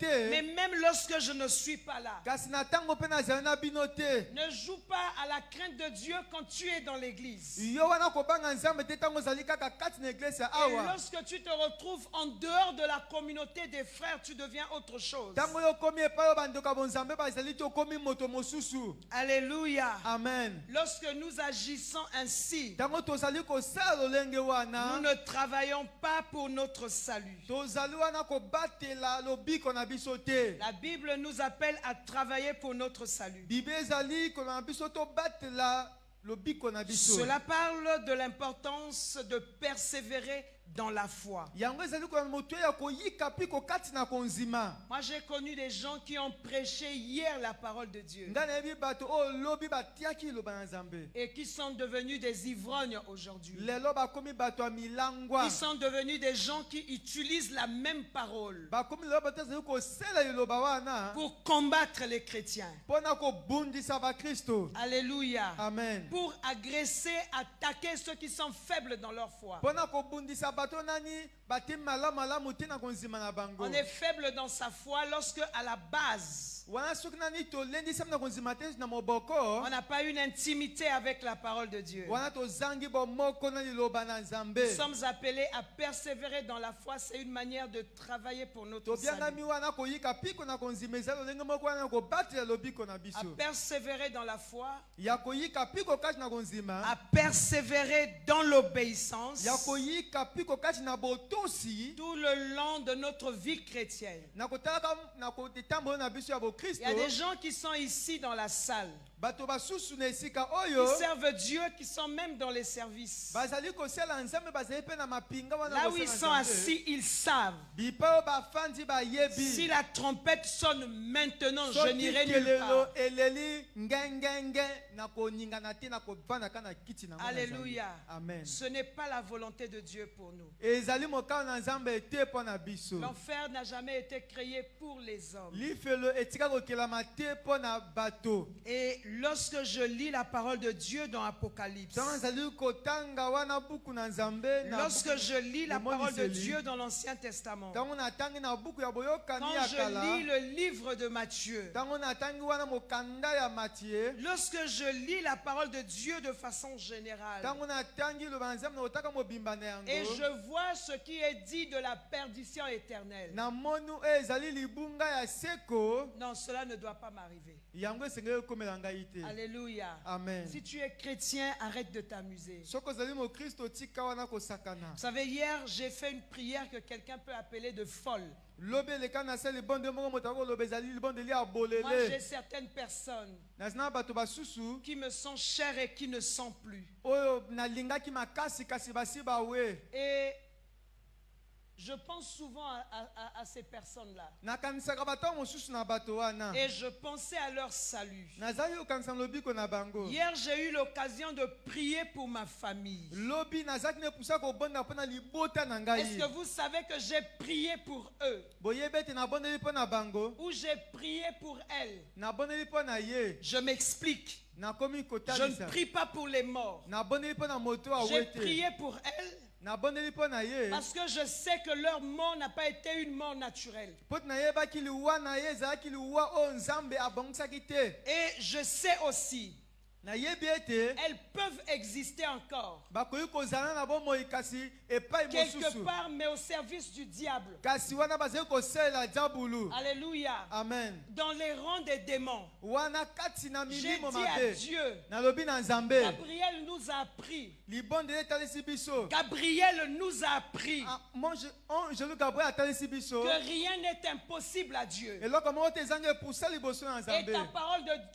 te. même lorsque je ne suis pas là. Kasi na tango pe nazali na bino te. Ne joue pas à la crainte de Dieu quand tu es dans l'église. Yo wana kobanga nzambe te tango ozali kaka kati na eglise ya Et awa. lorsque tu te retrouves en dehors de la communauté des frères, tu deviens autre chose. Tango yo komi epai oyo bandeko ya bonzambe bazali te okomi moto mosusu. Alléluia. Amen. Lorsque nous agissons ainsi, Tango tozali kosala lolenge nous wana. ne travaillons pas pour notre salut. Tozali wana kobatela lobiko na biso te. La Bible nous appelle à travailler pour notre salut. Bible ezali kolona na biso tobatela lobiko na biso. Cela parle de l'importance de persévérer dans la foi. Yango ezali kolona moto ya koyika pi kokati na konzima. Moi, j'ai connu des gens qui ont prêché hier la parole de Dieu Nga na yebi bato oyo lobi batiaki loba na nzambe. et qui sont devenus des ivrognes aujourd'hui. Lelo bakomi bato ya milangwa. Qui sont devenus des gens qui utilisent la même parole Bakomi lelo bato ezali kosala liloba wana pour combattre les chrétiens. mpona kobundisa bakristo. Alléluia. Amen. Pour agresser, attaquer ceux qui sont faibles dans leur foi. Mpona kobundisa bato nani batemi malamu te na konzima na bango. On est faible dans sa foi lorsque à la base, Wana soki nani tolendisami na konzima te na moboko. on n'a pas une intimité avec la parole de Dieu. Wana tozangi bomoko na liloba na nzambe. Nous sommes appelés à persévérer dans la foi. C'est une manière de travailler pour notre Tobiangami salut. wana koyika piko na konzima ezali lolenge moko wana kobatela lobiko na À biso. persévérer dans la foi, Ya koyika piko kati na konzima. à persévérer dans l'obéissance Ya koyika piko kati na botosi. tout le long de notre vie chrétienne. Na kotalaka na kotambola na biso ya Il y bokristo. a des gens qui sont ici dans la salle, Bato basusu na esika qui oyo. servent Dieu, qui sont même dans les services. Bazali kosala nzambe bazali pe na mapinga wana Là où ils kosala sont nzambe. assis, ils savent. Bipa oyo bafandi bayebi. Si la trompette sonne maintenant, je Soki n'irai nulle kelelo part. eleli ngengenge na koningana te na kovanda kana kiti na ngo na Alléluia. nzambe. Amen. Ce n'est pas la volonté de Dieu pour nous. Ezali mokao na nzambe te mpo na biso. L'enfer n'a jamais été créé pour les hommes. Lifelo etika kokelama te mpo na bato. Et lorsque je lis la parole de Dieu dans Apocalypse, Ntango ezali kotanga wana buku na nzambe na lorsque buku- je lis la Le parole de Moniseli. Dieu dans l'Ancien Testament, ntango natangi na buku ya boyokani quand ya je kala. lis le livre de Matthieu, Ntango natangi wana mokanda ya Matthieu. lorsque je lis la parole de Dieu de façon générale, Ntango natangi loba na nzambe na kotaka mobimba na yango. et je vois ce qui est dit de la perdition éternelle, namoni oyo ezali libunga ya seko. non, cela ne doit pas m'arriver. Yango esengeli ekomela ngai te. Alléluia. Amen. Si tu es chrétien, arrête de t'amuser. Soki ozali mokristo tika wana kosakana. Vous savez, hier, j'ai fait une prière que quelqu'un peut appeler de folle. lobi eleka na se libonde moko moto akoloba ezali libondeli ya Moi, j'ai bolele. certaines personnes nazina bato basusu qui me sont chères et qui ne sont plus. oyo nalingaki makasi kasi basi bawe. Et Je pense souvent à ces personnes-là. nakanisaka bato mosusu na bato wana Et je pensais à leur salut. nazali kokanisa lobiko na bango Hier, j'ai eu l'occasion de prier pour ma famille. lobi nazaki ne pusa kobonda mpona libota na Est-ce ngai que vous savez que j'ai prié pour eux? boyebi ete nabondeli mpo na bango Ou j'ai prié pour elles? nabondeli mpo na ye Je m'explique. nakomi Je ne kotalisa prie pas pour les morts. nabondeli mpo na moto J'ai awete prié pour elles nabondeli mpo na ye parce que je sais que leur mort n'a pas été une mort naturelle. mpo ete nayebaki liwa na ye ezalaki liwa oyo nzambe abongisaki te Et je sais aussi, nayebi ete elles peuvent exister encore. bakoki kozala na bomoi kasi epai Quelque mosusu part, mais au service du diable. kasi wana bazali kosalela diabulu Alléluia. amen Dans les rangs des démons. wana kati na J'ai milimo dit à mabe Dieu, nalobi na nzambe Gabriel nous a appris. libondeli etalisi biso Gabriel nous a appris Ah, ange gabriel atalisi biso que rien n'est impossible à Dieu. eloko moko te ezangi epusa liboso na Et nzambe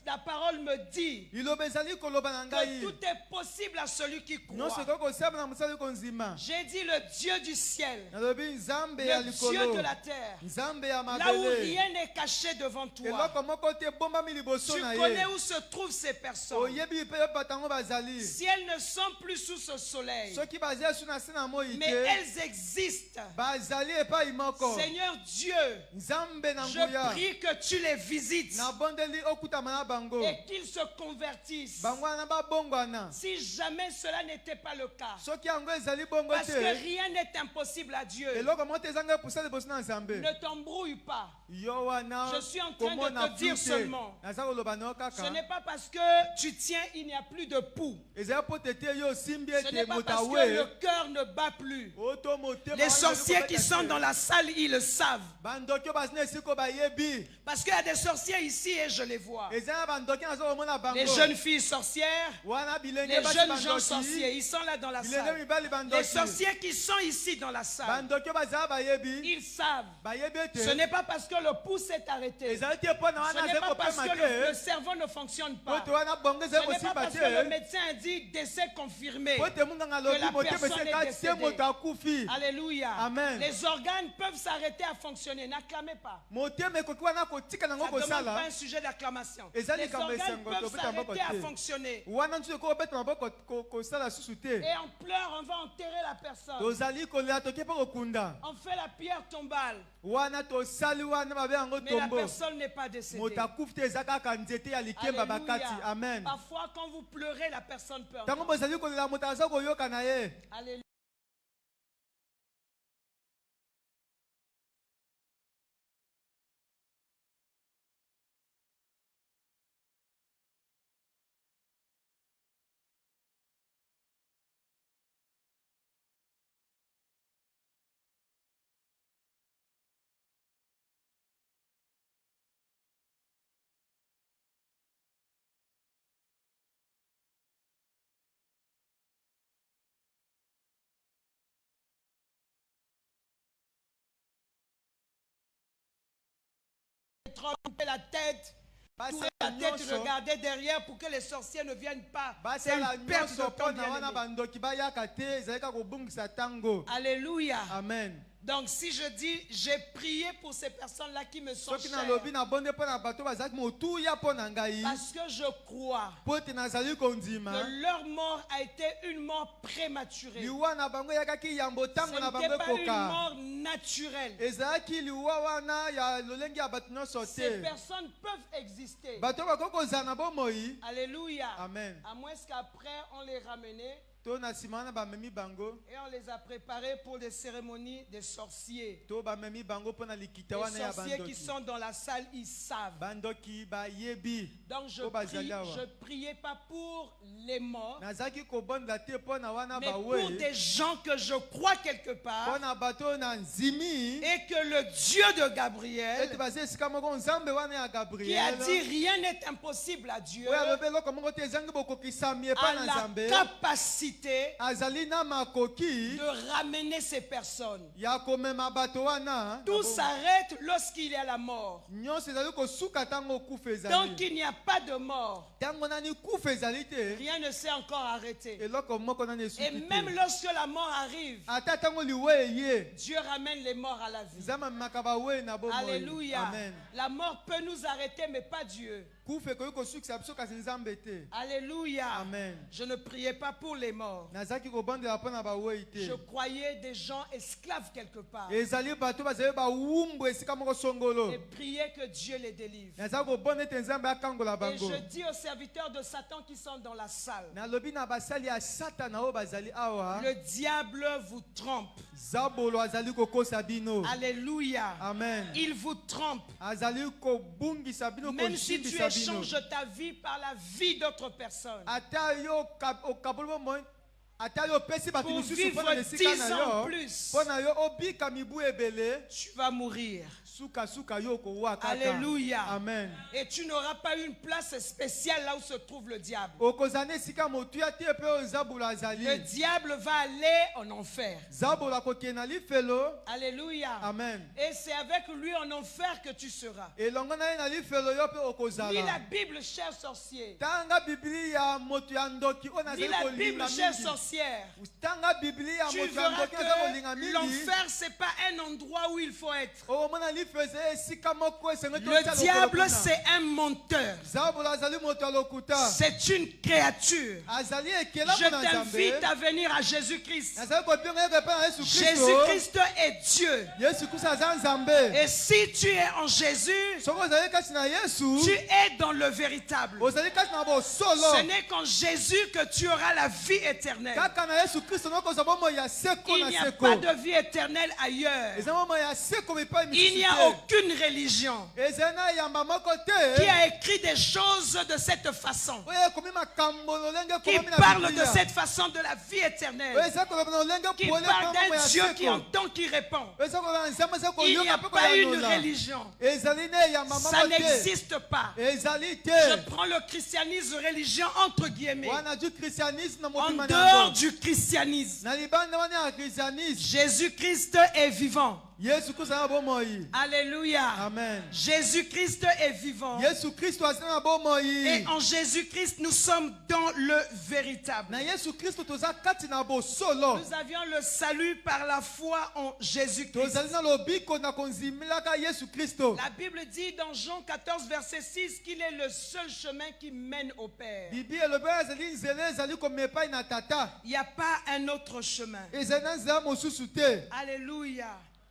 la parole me dit liloba ezali koloba na que ngai tout est possible à celui qui nyonso croit. ekoki kosala na mosali konzima J'ai dit le Dieu du ciel, nalobi nzambe ya le Dieu likolo de la terre, nzambe ya là où mabele rien n'est caché devant toi. eloko moko te ebombami liboso Tu na connais ye où se trouvent ces personnes. oyebi mpe bato yango bazali Si elles ne sont plus sous ce soleil, soki bazali su na se na moi mais te elles existent. bazali epai moko Seigneur Dieu, nzambe na je nguya prie que tu les visites nabondeli okutama na bango et qu'ils se convertissent. bango wana babongwana Si jamais cela n'était pas le cas, soki yango ezali bongo parce que te rien n'est impossible à Dieu, eloko moko te ezanga epusa liboso na nzambe ne t'embrouille pas. yo wana Je suis en train de komona te dire flou te. seulement. naza koloba na yo Ce kaka n'est pas parce que tu tiens, il n'y a plus de pouls. ezali po te te yo osimbi Ce n'est ete pas moto parce que awe le cœur ne bat plus. oto motema Les wana sorciers ezali qui kobeta sont te. dans la salle, ils le savent. bandoki oyo bazali na esika bayebi Parce qu'il y a des sorciers ici et je les vois. eza na bandoki naza komona bango Les jeunes filles sorcières, wana bilenge les basi jeunes gens bandoki sorciers, ils sont là dans la bilenge salle. mibali Les bandoki sorciers qui sont ici dans la salle, bandoki oyo bazala bayebi ils savent. bayebi Ce ete n'est pas parce que le pouce est arrêté. ezali te mpo na Ce wana n'est azali pas parce kopema que le te cerveau ne fonctionne po pas. ete wana bongo Ce ezali n'est pas kosimba parce que le te médecin a dit décès confirmé. po ete munganga alobi la motema personne eseka est te décédée. moto akufi Alléluia. Amen. Les organes peuvent s'arrêter à fonctionner. N'acclamez pas. motema ekoki wana kotika nango Ça ne demande pas kosala un sujet d'acclamation. Et ça, Les les caméras, organes c'est peuvent un peu ta s'arrêter à côté. fonctionner. wana ntu ekoki kobeta maboko kosala susu te Et on pleure, on va enterrer la personne. tozali kolela toke mpo kokunda On fait la pierre tombale. wana tosali wana babe yango Mais la tombo personne n'est pas décédée. moto akufi te eza kaka nzete ya likemba bakati Alléluia. amen Parfois, quand vous pleurez, la personne peut ntango entendre. bozali kolela moto aza koyoka na ye Alléluia. Tremper la tête, tourner la tête, regarder derrière pour que les sorciers ne viennent pas. C'est basala une perte de nyonso temps, mpona wana bien-aimé. bandoki bayaka te ezali kaka kobungisa ntango Alléluia. amen Donc si je dis, j'ai prié pour ces personnes-là qui me sont soki chères, nalobi nabonde mpo na bato bazalaki motuya mpo na ngai parce que je crois mpo ete nazali kondima que leur mort a été une mort prématurée. liwa na bango eyakaki yambo Ce ntango na bango n'était pas une ekoka mort naturelle. ezalaki liwa wana ya lolenge ya bato nyonso Ces te personnes peuvent exister. bato bakoki kozala na bomoi Alléluia. amen À moins qu'après on les ramenait to na nsima wana bamemi bango et on les a préparés pour des cérémonies des sorciers. to bamemi bango mpo na likita Les wana ya sorciers qui bandoki sont dans la salle, ils savent. bandoki bayebi Donc je Oh, bazali awa. priais pas pour les morts, nazalaki kobonda te mpo na wana mais pour bawe des gens que je crois quelque mpo part na bato oyo na nzimi et que le Dieu de ete Gabriel baza esika moko nzambe wana ya qui a gabriel dit rien n'est impossible à Dieu oyo alobi eloko moko te ezangi bokokisami epai a na la nzambe capacité capacité azali na makoki de ramener ces personnes. ya komema bato wana. Tout s'arrête lorsqu'il y a la mort. Nyonso ezali kosuka tango kufa Tant ezali. qu'il n'y a pas de mort, Tango nani kufa ezali te. rien ne s'est encore arrêté. Eloko moko nani Et esuki même te. lorsque la mort arrive, Ata tango liwe eye. Dieu ramène les morts à la vie. Nzambe amemaka bawe na bomoi. Alléluia. Amen. La mort peut nous arrêter, mais pas Dieu. Kufa ekoki kosukisa biso kasi nzambe te. Alléluia. Amen. Je ne priais pas pour les morts. Nazaki kobandela mpo na bawei te. Je croyais des gens esclaves quelque part. Ezali bato bazali bawumbu esika moko songolo. Et priais que Dieu les délivre. Nazaki kobonda ete nzambe akangola Et bango. je dis aux serviteurs de Satan qui sont dans la salle, Nalobi na basali ya satana oyo bazali awa. le diable vous trompe. Zabolo azali kokosa bino. Alléluia. Amen. Il vous trompe. Azali kobungisa bino Même si tu kojimbisa bino. échanges ta vie par la vie d'autres personnes, Ata yo okabolo mo ata yo pesi bato pour misusu vivre mpona esika 10 na ans yo. plus, Mpona yo obika mibu ebele. tu vas mourir. Suka yo kowa kaka. Alléluia. Amen. Et tu n'auras pas une place spéciale là où se trouve le diable. Okozana esika motuya te pe oyo zabolo azali. Le diable va aller en enfer. Zabolo akokende na lifelo. Alléluia. Amen. Et c'est avec lui en enfer que tu seras. Elongo na ye na lifelo yo pe Lis la okozala. Bible, cher sorcier. Tanga biblia ya moto ya ndoki oyo Lis nazali la Bible, kolinga chère mingi. sorcière. Tanga biblia ya Tu moto ya verras ndoki nazali kolinga que mingi. l'enfer, c'est pas un endroit où il faut être. omona lifelo eza esika moko esengeli Le diable, c'est un menteur. zabolo azali moto ya lokuta. C'est une créature. azali ekelamu Je na nzambe. t'invite à venir à Jésus-Christ. nazali kobenga ye epai na yesu kristo. Jésus-Christ est Dieu. yesu kristo aza nzambe. Et si tu es en Jésus, soki ozali kasi na yesu. tu es dans le véritable. ozali kasi na bosolo. Ce n'est qu'en Jésus que tu auras la vie éternelle. kaka na yesu kristo nokozwa bomoi ya seko Il na n'y a seko. pas de vie éternelle ailleurs. eza bomoi ya seko epai Il n'y a misusu aucune religion te. ezali na yamba moko qui te. a écrit des choses de cette façon, oyo ekomi makambo lolenge qui ekomami na parle de Biblia. cette façon de la vie oyo éternelle, eza koloba na lolenge qui pole parle mpo bomoi d'un ya Dieu qui seko. entend, qui répond. oyo eza koloba na nzambe eza Il n'y a koyoka mpe pas une koyanola. religion. ezali na yamba Ça moko te. n'existe pas. ezali Je te. prends le christianisme religion entre guillemets. wana du christianisme na En motema na dehors yango. du christianisme, na libanda wana ya christianisme. Jésus-Christ est vivant. yesu kristo aza na bomoi. Alléluia. amen. Jésus-Christ est vivant. yesu kristo aza na bomoi. Et en Jésus-Christ, nous sommes dans le véritable. na yesu kristo toza kati na bosolo. Nous avions le salut par la foi en Jésus-Christ. tozali na lobiko na konzimelaka yesu kristo. La Bible dit dans Jean 14, verset 6 qu'il est le seul chemin qui mène au Père. bibi elobi ezali nzela ezali komema epai na tata. Il n'y a pas un autre chemin. ezali na nzela mosusu te. Alléluia.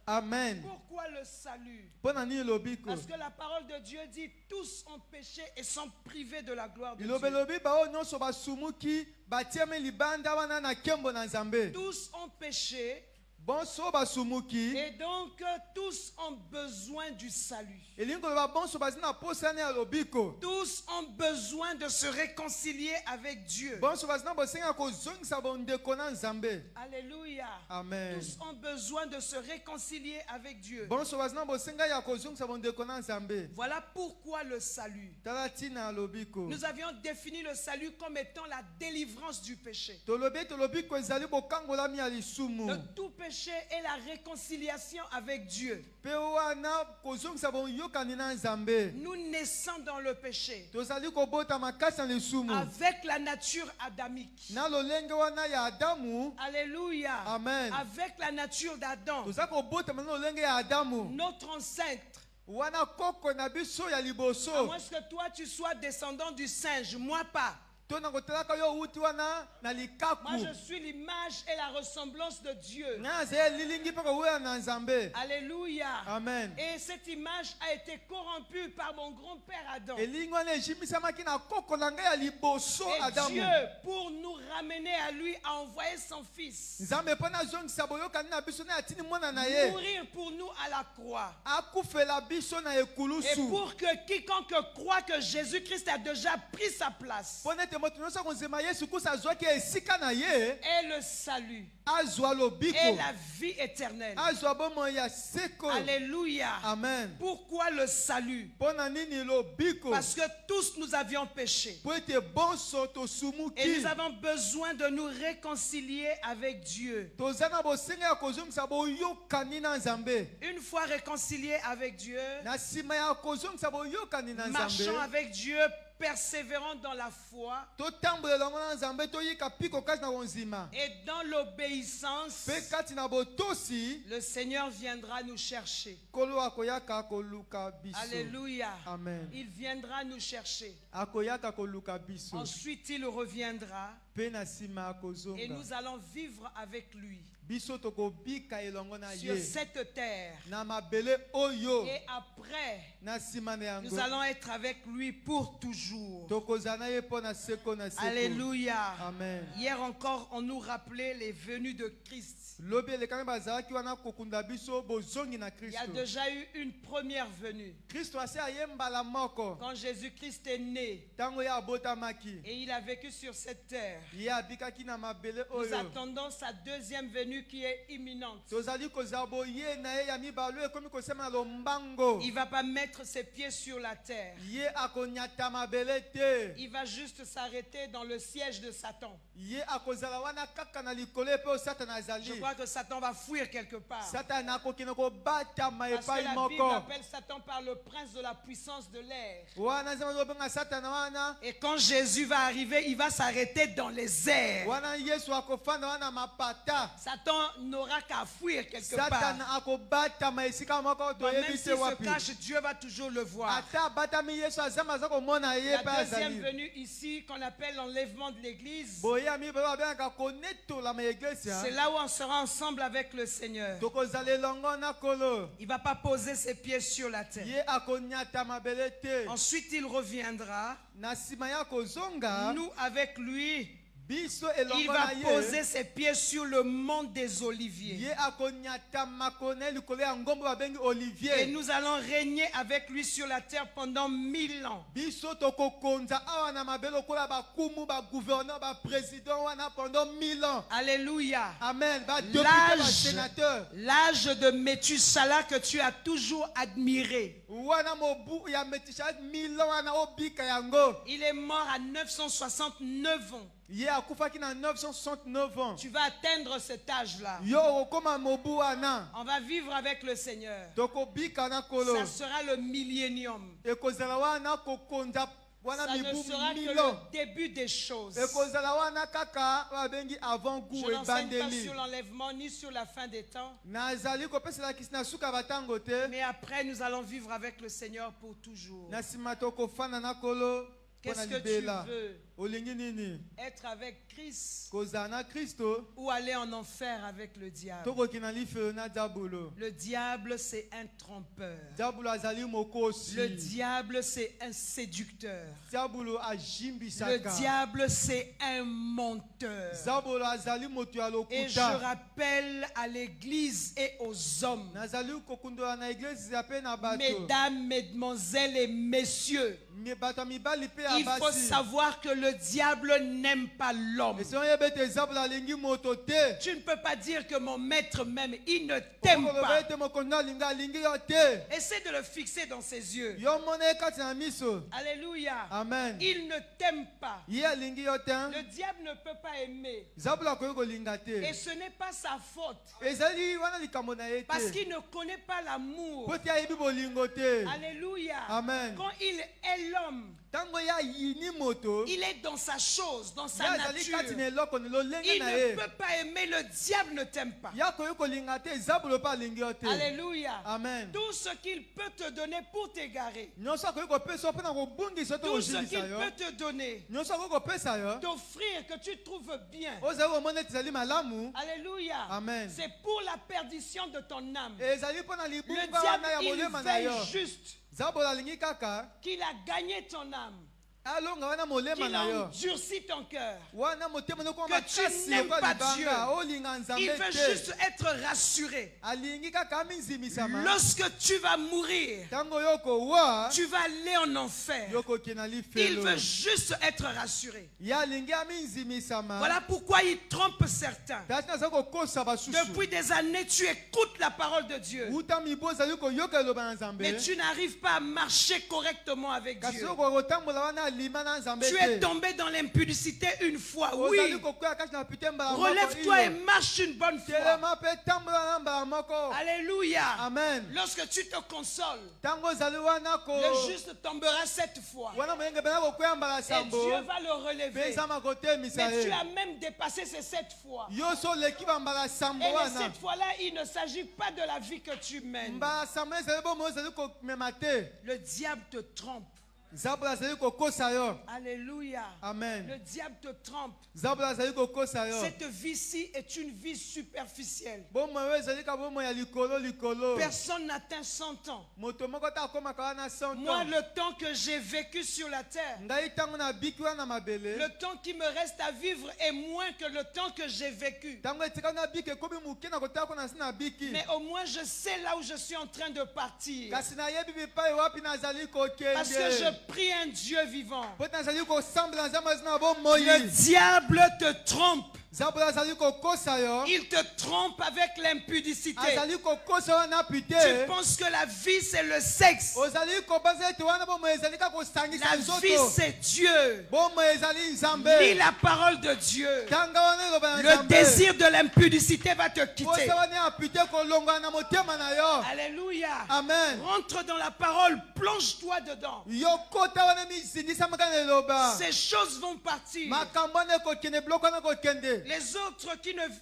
amen. Pourquoi le salut? mpo na nini lobiko. Parce que la parole de Dieu dit tous ont péché et sont privés de la gloire de lilobi Dieu. elobi baoyo nyonso basumuki batiami libanda wana na nkembo na nzambe. Tous ont péché bonso basumuki. et donc tous ont besoin du salut. elingi koloba bonso bazali na posani ya lobiko. Tous ont besoin de se réconcilier avec Dieu. bonso bazali na bosenga ya kozongisa bondeko na nzambe. Alléluia. amen. Tous ont besoin de se réconcilier avec Dieu. bonso bazali na bosenga ya kozongisa bondeko na nzambe. Voilà pourquoi le salut. tala ntina ya lobiko. Nous avions défini le salut comme étant la délivrance du péché. tolobi ete lobiko ezali bokangolami ya lisumu. Le tout péché est la réconciliation avec Dieu. mpe wana kozongisa boyokani na nzambe. Nous naissons dans le péché tozali kobota makasi na lisumu. avec la nature adamique. na lolenge wana ya adamu. Alléluia. amen. Avec la nature d'Adam, tozali kobotama na lolenge ya adamu. notre ancêtre. wana koko na biso ya À liboso. moins que toi tu sois descendant du singe, moi pas. to na kotalaka yo uti wana na Moi likaku. je suis l'image et la ressemblance de Dieu. nga azali lilingi mpe kowela na nzambe. Alléluia. amen. Et cette image a été corrompue par mon grand-père Adam. elingi wana ejimisamaki na koko na ngai ya liboso Et adamu. Dieu, pour nous ramener à lui, a envoyé son fils nzambe mpo nazongisa boyokani na biso na atini mwana na ye. mourir pour nous à la croix. akufela biso na Et ekulusu. pour que quiconque croit que Jésus-Christ a déjà pris sa place, mpo nete moto nyonso konzema Yesu kusa azwaki esika na ye est le salut azwa lobiko et la vie éternelle. azwa bomoi ya seko. Alléluia. Amen. Pourquoi le salut? Pona nini lobiko? Parce que tous nous avions péché. Po ete bonso tosumuki. Et nous avons besoin de nous réconcilier avec Dieu. Toza na bosenga ya kozongisa boyokani na Nzambe. Une fois réconcilié avec Dieu, Na sima ya kozongisa boyokani na marchons Nzambe. avec Dieu, persévérant dans la foi Totambolela longo na Nzambe toyika piko kati na konzima. et dans l'obéissance. Pe kati na botosi Le Seigneur viendra nous chercher. kolo akoyaka koluka biso. Alléluia. Amen. Il viendra nous chercher. Akoyaka koluka biso. Ensuite, il reviendra Pe na sima et akozonga. nous allons vivre avec lui Biso tokobika elongo na sur ye. cette terre. Na mabele oyo. Et après, Na sima na yango. nous allons être avec lui pour toujours. Tokozana ye po na seko na seko. Alléluia. Amen. Hier encore, on nous rappelait les venues de Christ. Lobi elekami bazalaki wana kokunda biso bozongi na Il y a Kristo. déjà eu une première venue. Kristo ase ayembala moko. Quand Jésus-Christ est né Tango ye abotamaki. et il a vécu sur cette terre. Ye abikaki na mabele Nous oyo. attendons sa deuxième venue qui est imminente. Tozali kozala boye na ye ya mibalo ekomi kosema na lombango. Il ne va pas mettre ses pieds sur la terre. Ye akonyata mabele te. Il va juste s'arrêter dans le siège de Satan. Ye akozala wana kaka na likolo pe Satan Je azali. crois que Satan va fuir quelque part. Satan akokina kobatama Parce que epai la Bible moko. appelle Satan par le prince de la puissance de l'air. Wana zema zobenga Satan wana. Et quand Jésus va arriver, il va s'arrêter dans les airs. Wana Yesu akofanda wana mapata. Satan n'aura qu'à fuir quelque Satan part. akobatama esika moko Même toyebi s'il te se wapi. cache, Dieu va toujours le voir. Ata abatami Yesu azama aza komona ye pe La deuxième azali. venue ici, qu'on appelle l'enlèvement de l'église, Boye ami baba bengaka konetola ma iglesia. c'est là où on sera ensemble avec le Seigneur. Tokozala elongo na kolo. Il ne va pas poser ses pieds sur la terre. Ye akonyata mabele te. Ensuite, il reviendra. Na nsima ya kozonga Nous, avec lui, biso il elongo va na ye. poser ses pieds sur le mont des Oliviers. Ye akonyata makone likolo ya ngombo babengi Et Olivier. nous allons régner avec lui sur la terre pendant 1000 ans. Biso tokokonza awa na mabele lokola bakumu ba gouverneur ba président wana pendant 1000 ans. Alléluia. Amen. Ba député ba L'âge sénateur. l'âge de Méthusala que tu as toujours admiré. Wana mobu ya metisha 1000 ans wana obika yango. Il est mort à 969 ans. Ye akufaki na 969 ans. Tu vas atteindre cet âge-là. Yo okoma mobu wana. On va vivre avec le Seigneur. Tokobika na kolo. Ça sera le millénium. Ekozala wana kokonza wana Ça ne mibu sera que 1000 ans. le début des choses. Ekozala wana kaka babengi avant goût Je n'enseigne pas ebandeli. sur l'enlèvement ni sur la fin des temps. Nazali kopesela kisi na suka batango te. Mais après, nous allons vivre avec le Seigneur pour toujours. Na nsima tokofanda na kolo Qu'est-ce mpona que tu libela. veux? Olingi nini? Être avec Christ Kozala na Kristo ou aller en enfer avec le diable? tokokina lifelo na diabolo. Le diable, c'est un trompeur. Diabolo azali mokosi. Le diable, c'est un séducteur. Diabolo Le ajimbisaka. diable, c'est un menteur. Diabolo azali moto ya Et je lokuta. rappelle à l'Église et aux hommes, Nazali kokundola na église ya pe na bato. mesdames, mesdemoiselles et messieurs, Bato ya mibali pe ya il faut basi. savoir que le diable n'aime pas l'homme. Esi oyeba ete diabolo alingi moto te. Tu ne peux pas dire que mon maître m'aime. Il ne t'aime Okoloba pas. ete mokonzi alingi alingi yo te. Essaie de le fixer dans ses yeux. Yo mona ye kati na miso. Alléluia. Amen. Il ne t'aime pas. Ye alingi yo te. Le diable ne peut pas aimer. Diabolo akoki kolinga Et te. ce n'est pas sa faute. Ezali wana likambo na ye Parce te. qu'il ne connaît pas l'amour. Po te ayebi bolingo te. Alléluia. Amen. Quand il est l'homme, Tango ya yini moto. il est dans sa chose, dans Ye sa azali kati nature. na eloko na lolenge Il na ne ye. peut pas aimer. Le diable ne t'aime pas. Ya koki kolinga te. Diabolo pe alingi yo te. Alléluia. Amen. Tout ce qu'il peut te donner pour t'égarer, Nyonso akoki kopesa yo mpona kobungisa yo to tout ce kozindisa qu'il yo. peut te donner, Nyonso akoki kopesa yo. t'offrir que tu trouves bien. Ozali komona ete ezali malamu. Alléluia. Amen. C'est pour la perdition de ton âme. Ezali mpona Le libunga wana ya diable, il molema na yo. veille juste Diabolo alingi kaka qu'il a gagné ton âme. alonga wana molema qu'il na yo endurcit ton cœur. wana motema no ko Que tu n'aimes pas Dieu. olinga nzambe Il veut te juste être rassuré. alingi kaka minzimisama Lorsque tu vas mourir, tango yoko wa tu vas aller en enfer. yoko kina Il lifelo veut juste être rassuré. ya alingi aminzimisama Voilà pourquoi il trompe certains. tati naza kokosa basusu Depuis des années, tu écoutes la parole de Dieu, uta mibo ozali koyoka eloba na nzambe mais tu n'arrives pas à marcher correctement avec kasi Dieu. oko kotambola wana alima na nzambe Tu es te tombé dans l'impudicité une fois, ozali oui. kokwea kati na pite mbala moko Relève-toi et iyo. marche une bonne fois. telema mpe tambola na mbala moko Alléluia. amen Lorsque tu te consoles, ntango ozali wana le juste tombera 7 fois. wana moyenge mpena kokwea mbala Et sambo Dieu va le mpe relever. ezama kotemisa Mais tu ye as même dépassé ces 7 fois. yo so oleki bambala sambo Et les wana 7 fois-là, il ne s'agit pas de la vie que tu mènes. mbala sambo ezali bomo ozali komema te Le diable te trompe. nzambola azali kokosa yo Alléluia. amen Le diable te trompe. nzambola azali kokosa yo Cette vie-ci est une vie superficielle. bomoi oyo ezali ka bomoi ya likolo Personne n'atteint 100 ans. moto moko ta akomaka wana 100 Moi, ans le temps que j'ai vécu sur la terre, ngai ntango nabiki wana mabele le temps qui me reste à vivre est moins que le temps que j'ai vécu. ntango etika nabiki ekomi moke na kotala ko na nsi nabiki Mais au moins, je sais là où je suis en train de partir. kasi nayebi bipai wapi nazali Parce que je kokende prie un Dieu vivant. po nazali kosambela nzambe azali na bomoi Le diable te trompe. nzambola azali kokosa yo Il te trompe avec l'impudicité. azali kokosa wana Tu pite penses que la vie, c'est le sexe. ozali kobanza ete wana bomoi ezali kaka La kosangisa vie, nzoto c'est Dieu. bomoi ezali Lis nzambe la parole de Dieu. tanga wana eloba na Le nzambe désir de l'impudicité va te quitter. posa wana ya pite kolongwa na motema na yo Alléluia. amen Rentre dans la parole, plonge-toi dedans. yo kota wana mizindisamaka na eloba Ces choses vont partir. makambo wana ekokende biloko wana ekokende Les autres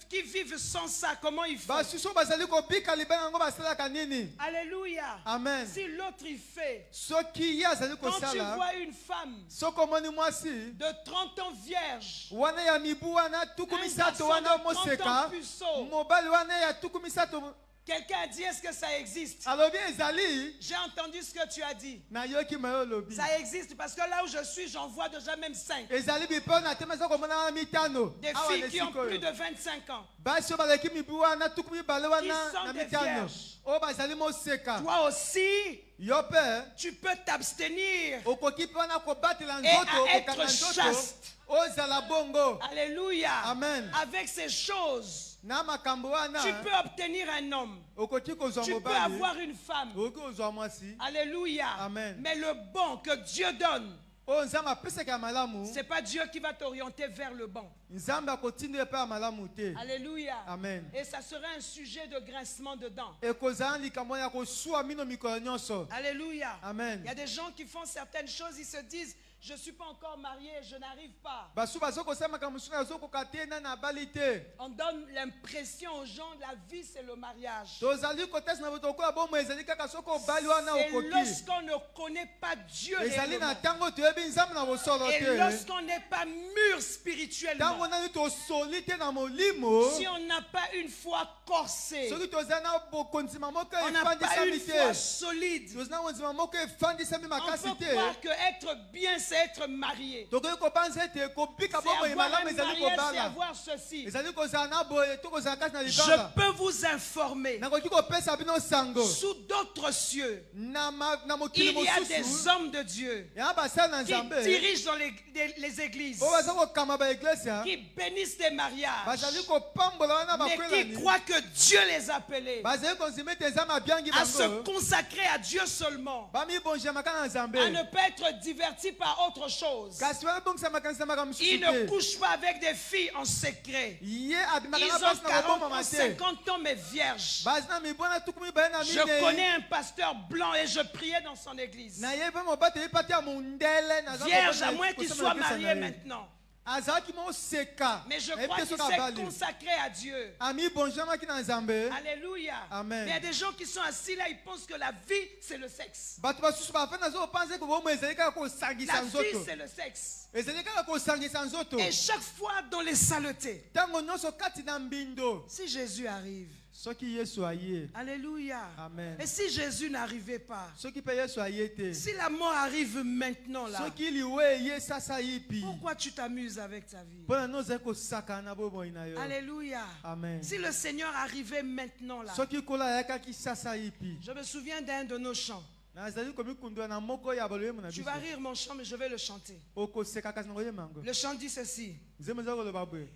qui vivent sans ça, comment ils font? basusu oyo bazali kobika libanga yango basalaka nini Alléluia. amen Si l'autre il fait, soki ye azali quand tu kosala vois une femme soki omoni mwasi de 30 ans vierge, wana ya mibu wana tuku un misato garçon wana de 30 ans moseka puceau, mobali wana ya tuku misato quelqu'un a dit est-ce que ça existe? alobi ezali J'ai entendu ce que tu as dit. nayoki mayo olobi Ça existe parce que là où je suis, j'en vois déjà même 5. ezali bipo na tema eza komona wana mitano Des awa na filles qui ont esika plus oyo de 25 ans. basi oyo bazalaki mibu wana tuku mibale wana Qui sont na des mitano vierges. oyo bazali moseka Toi aussi, yo mpe tu peux t'abstenir. okoki mpe wana kobatela Et à nzoto être kokanga nzoto chaste. ozala bongo Alléluia. Amen. Avec ces choses, na makambo wana tu peux obtenir un homme. okoki kozwa Tu peux mobali avoir une femme. okoki kozwa mwasi Alléluia. Amen. Mais le bon que Dieu donne, oyo nzambe apesaka ya malamu c'est pas Dieu qui va t'orienter vers le bon. nzambe akotindela epai ya malamu te Alléluia. Amen. Et ça serait un sujet de grincement dedans. ekozala likambo ya kosuwa mino mikolo nyonso Alléluia. Amen. Il y a des gens qui font certaines choses, ils se disent, je ne suis pas encore marié, je n'arrive pas. basu bazokosala makambo mosusu azokoka te nani abali te On donne l'impression aux gens, la vie c'est le mariage. tozali kotasi na boto okola bomo ezali kaka soki obali wana Et okoki lorsqu'on ne connaît pas Dieu ezali na réellement, ntango toyebi nzambe na bosolo et te lorsqu'on n'est pas mûr spirituellement, ntango nani tosoli te na molimo si on n'a pas une foi corsée, soki tozali na bokondima moko on n'a pas une efandisami foi te solide, tozali na kondima moko efandisami on makasi peut te croire que être bien c'est être marié. tokoki kobanza ete kobika C'est bomoi avoir malamu un ezali mariage, c'est kobala avoir ceci. ezali kozala na boye to kozala kasi na Je libanga peux vous informer, nakoki kopesa bino sango sous d'autres cieux, na mokili il y a des mosusu hommes de Dieu ya basali na qui nzambe dirigent dans les églises, oyo baza kokama baeglesia qui bénissent des mariages, bazali kopambola wana mais qui bakwelani croient que Dieu les a appelés bazali konzima ete nzambe abyangi à se bango consacrer à Dieu seulement, bamibonjamaka na nzambe à ne pas être divertis par autre chose. kasi babongisa makanisa makambo mosusu Ils ne te couchent pas avec des filles en secret. ye abimaka Ils na ont pasi na 40 kobomama ans, te 50 ans, mais vierges. bazi na mibwana tuku mibale na Je minei connais un pasteur blanc et je priais dans son église. nayebi mobateli pati ya mondele naza Vierge, kobota à moins qu'il kosala soit na pesa marié na ye. maintenant. azalaki moseka Mais je nayebi crois te qu'il soki s'est abali consacré à Dieu. amibonjamaki na nzambe Alléluia. Amen. Mais il y a des gens qui sont assis là, ils pensent que la vie, c'est le sexe. bato basusu bafandi nazokopanza eke bomo ezali kaka kosangisa La vie, nzoto c'est le sexe. ezali kaka kosangisa nzoto Et chaque fois dans les saletés, ntango nyonso kati na mbindo si Jésus arrive, Ce qui est soyé. Alléluia. Amen. Et si Jésus n'arrivait pas, Ce qui peut y soyé. si la mort arrive maintenant là, Ce qui lui est ça ça yipi. pourquoi tu t'amuses avec ta vie? Pour nous eko sakana bobo inayo. Alléluia. Amen. Si le Seigneur arrivait maintenant là, Ce qui kola yaka ki sasa yipi. je me souviens d'un de nos chants. Nazali komi kundwa na moko ya baloye mona Tu biso. vas rire mon chant, mais je vais le chanter. Oko seka kasi ngoye mango. Le chant dit ceci. Zemeza ko loba bwe.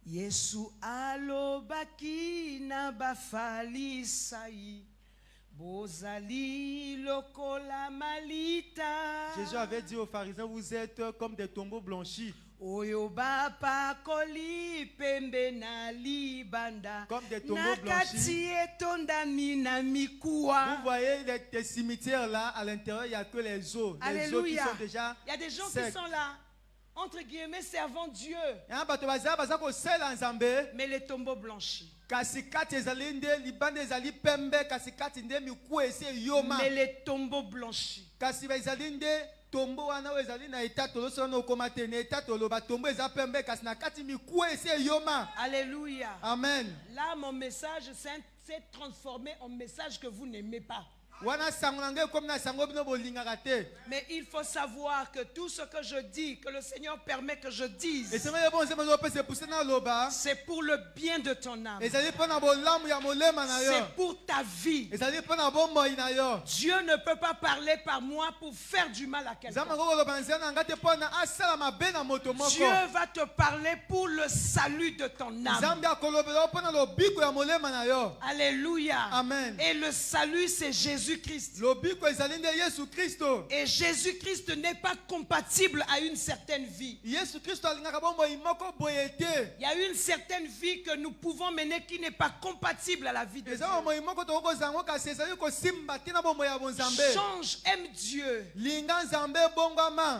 Yesu alobaki na bafalisai bozali lokola malita. Jésus avait dit aux pharisiens, vous êtes comme des tombeaux blanchis. Oyo bapakoli pembe na libanda Comme des tombeaux nakati etondani na mikuwa. Vous voyez les cimetières là, à l'intérieur, il n'y a que les eaux. Les eaux qui Alléluia. sont déjà Il y a des gens secs. qui sont là, entre guillemets, servant Dieu, mais les tombeaux blanchis. Mais les tombeaux blanchis. Tombo wana ezali na eta toloso na okomate na eta toloba tombo eza pembe kasi na kati miku ese yoma. Alléluia. Amen. Là mon message s'est transformé en message que vous n'aimez pas. Wana sangonange comme na sango bino bolingaka te. Mais il faut savoir que tout ce que je dis, que le Seigneur permet que je dise, c'est pour le bien de ton âme. C'est pour ta vie. Dieu ne peut pas parler par moi pour faire du mal à quelqu'un. Dieu va te parler pour le salut de ton âme. Alléluia. Amen. Et le salut, c'est Jésus-Christ. Et Jésus-Christ n'est pas compatible à une certaine vie. Il y a une certaine vie que nous pouvons mener qui n'est pas compatible à la vie de Dieu. Change, aime Dieu.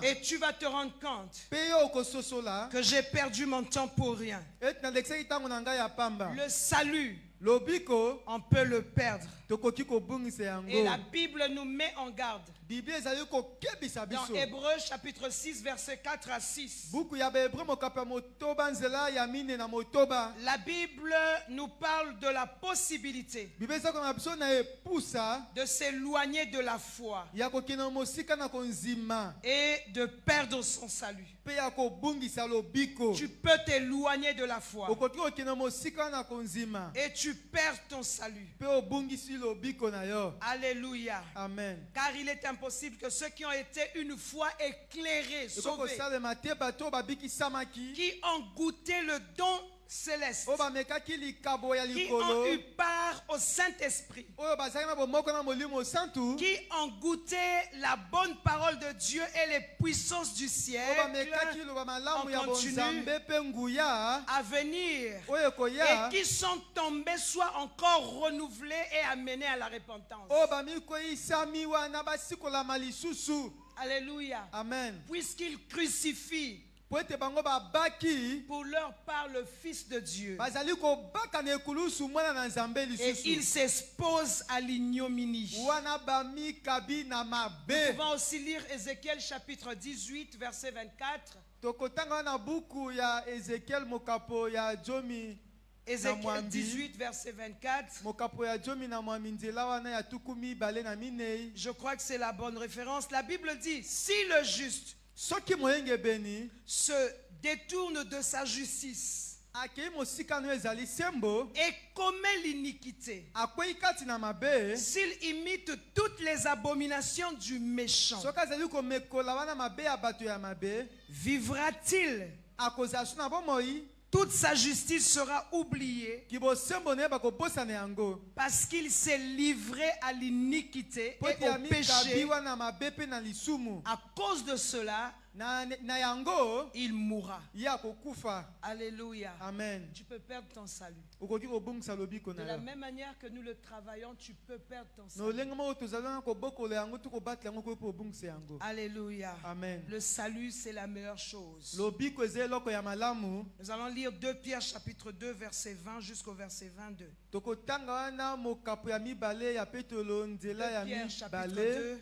Et tu vas te rendre compte que j'ai perdu mon temps pour rien. Le salut, on peut le perdre. Et la Bible nous met en garde. Dans Hébreux chapitre 6 verset 4 à 6. La Bible nous parle de la possibilité de s'éloigner de la foi et de perdre son salut. Tu peux t'éloigner de la foi et tu perds ton salut. Alléluia. Amen. Car il est impossible que ceux qui ont été une fois éclairés, sauvés, qui ont goûté le don céleste, qui ont eu part au Saint-Esprit, qui ont goûté la bonne parole de Dieu et les puissances du ciel, on continue à venir, et qui sont tombés soit encore renouvelés et amenés à la repentance. Alléluia. Amen. Puisqu'ils crucifient pour leur part le Fils de Dieu, et ils s'exposent à l'ignominie. Nous pouvons aussi lire Ézéchiel chapitre 18 verset 24. Ézéchiel 18 verset 24. Je crois que c'est la bonne référence. La Bible dit, si le juste se détourne de sa justice et commet l'iniquité, s'il imite toutes les abominations du méchant, vivra-t-il? Toute sa justice sera oubliée parce qu'il s'est livré à l'iniquité et au péché. À cause de cela, il mourra. Alléluia. Amen. Tu peux perdre ton salut. De la même manière que nous le travaillons, tu peux perdre ton salut. Alléluia. Amen. Le salut, c'est la meilleure chose. Nous allons lire 2 Pierre chapitre 2 verset 20 jusqu'au verset 22. 2 Pierre chapitre 2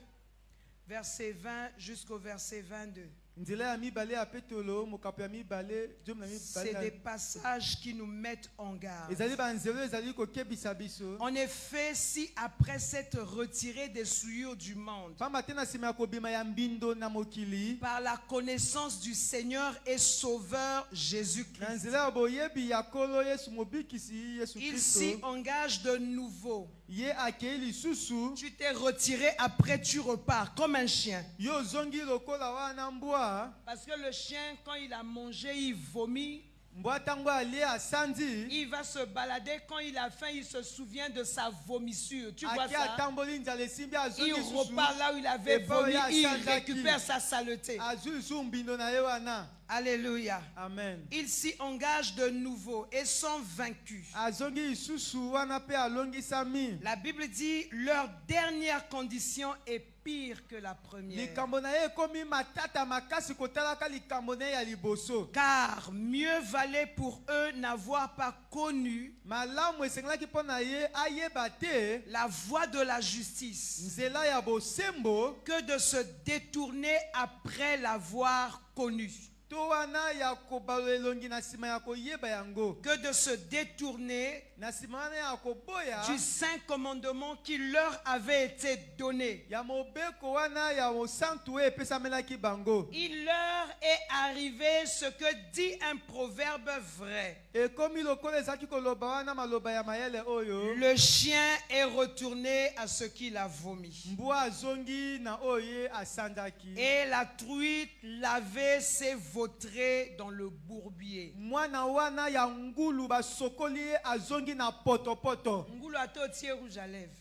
verset 20 jusqu'au verset 22. nzela ya mibale ya petolo mokapo ya mibale diom na C'est mibale des passages qui nous mettent en garde. ezali banzelo ezali kokebisa biso En effet, si après s'être retiré des souillures du monde, pamba te na nsima ya kobima ya mbindo na mokili par la connaissance du Seigneur et Sauveur na Jésus-Christ, nzela ya boyebi ya nkolo yesu mobikisi yesu il s'y kristo engage de nouveau. ye akei lisusu Tu t'es retiré, après tu repars comme un chien. yo ozongi lokola wana mbwa Parce que le chien, quand il a mangé, il vomit. mbwa ntango alie asandi Il va se balader. Quand il a faim, il se souvient de sa vomissure. Tu vois aki ça? atamboli nzala esimbi Il azongi lisusu repart là où il avait Et vomi. puis, il Il a changé récupère sa saleté. azwi lisusu mbindo na ye wana Alléluia. amen Il s'y engage de nouveau et sont vaincus. azongi lisusu wana mpe alongisami La Bible dit leur dernière condition est pire que la première. likambo na ye ekomi matata makasi kotalaka likambo na ye ya liboso Car mieux valait pour eux n'avoir pas connu malamu esengelaki mpo na ye ayeba te la voie de la justice nzela ya bosembo que de se détourner après l'avoir connue. to wana ya kobala elongi na nsima ya koyeba yango Que de se détourner na nsima wana ya koboya du saint commandement qui leur avait été donné. ya mobeko wana ya mosantu oyo epesamelaki bango Il leur est arrivé ce que dit un proverbe vrai. ekomi lokola ezalaki koloba wana maloba ya mayele oyo Le chien est retourné à ce qu'il a vomi. mbwa azongi na oyo ye asanzaki Et la truite lavait ses vautrés dans le bourbier. mwana wana ya ngulu basokoli ye azongi na potopoto Ngulu ato tie rouge à lèvres.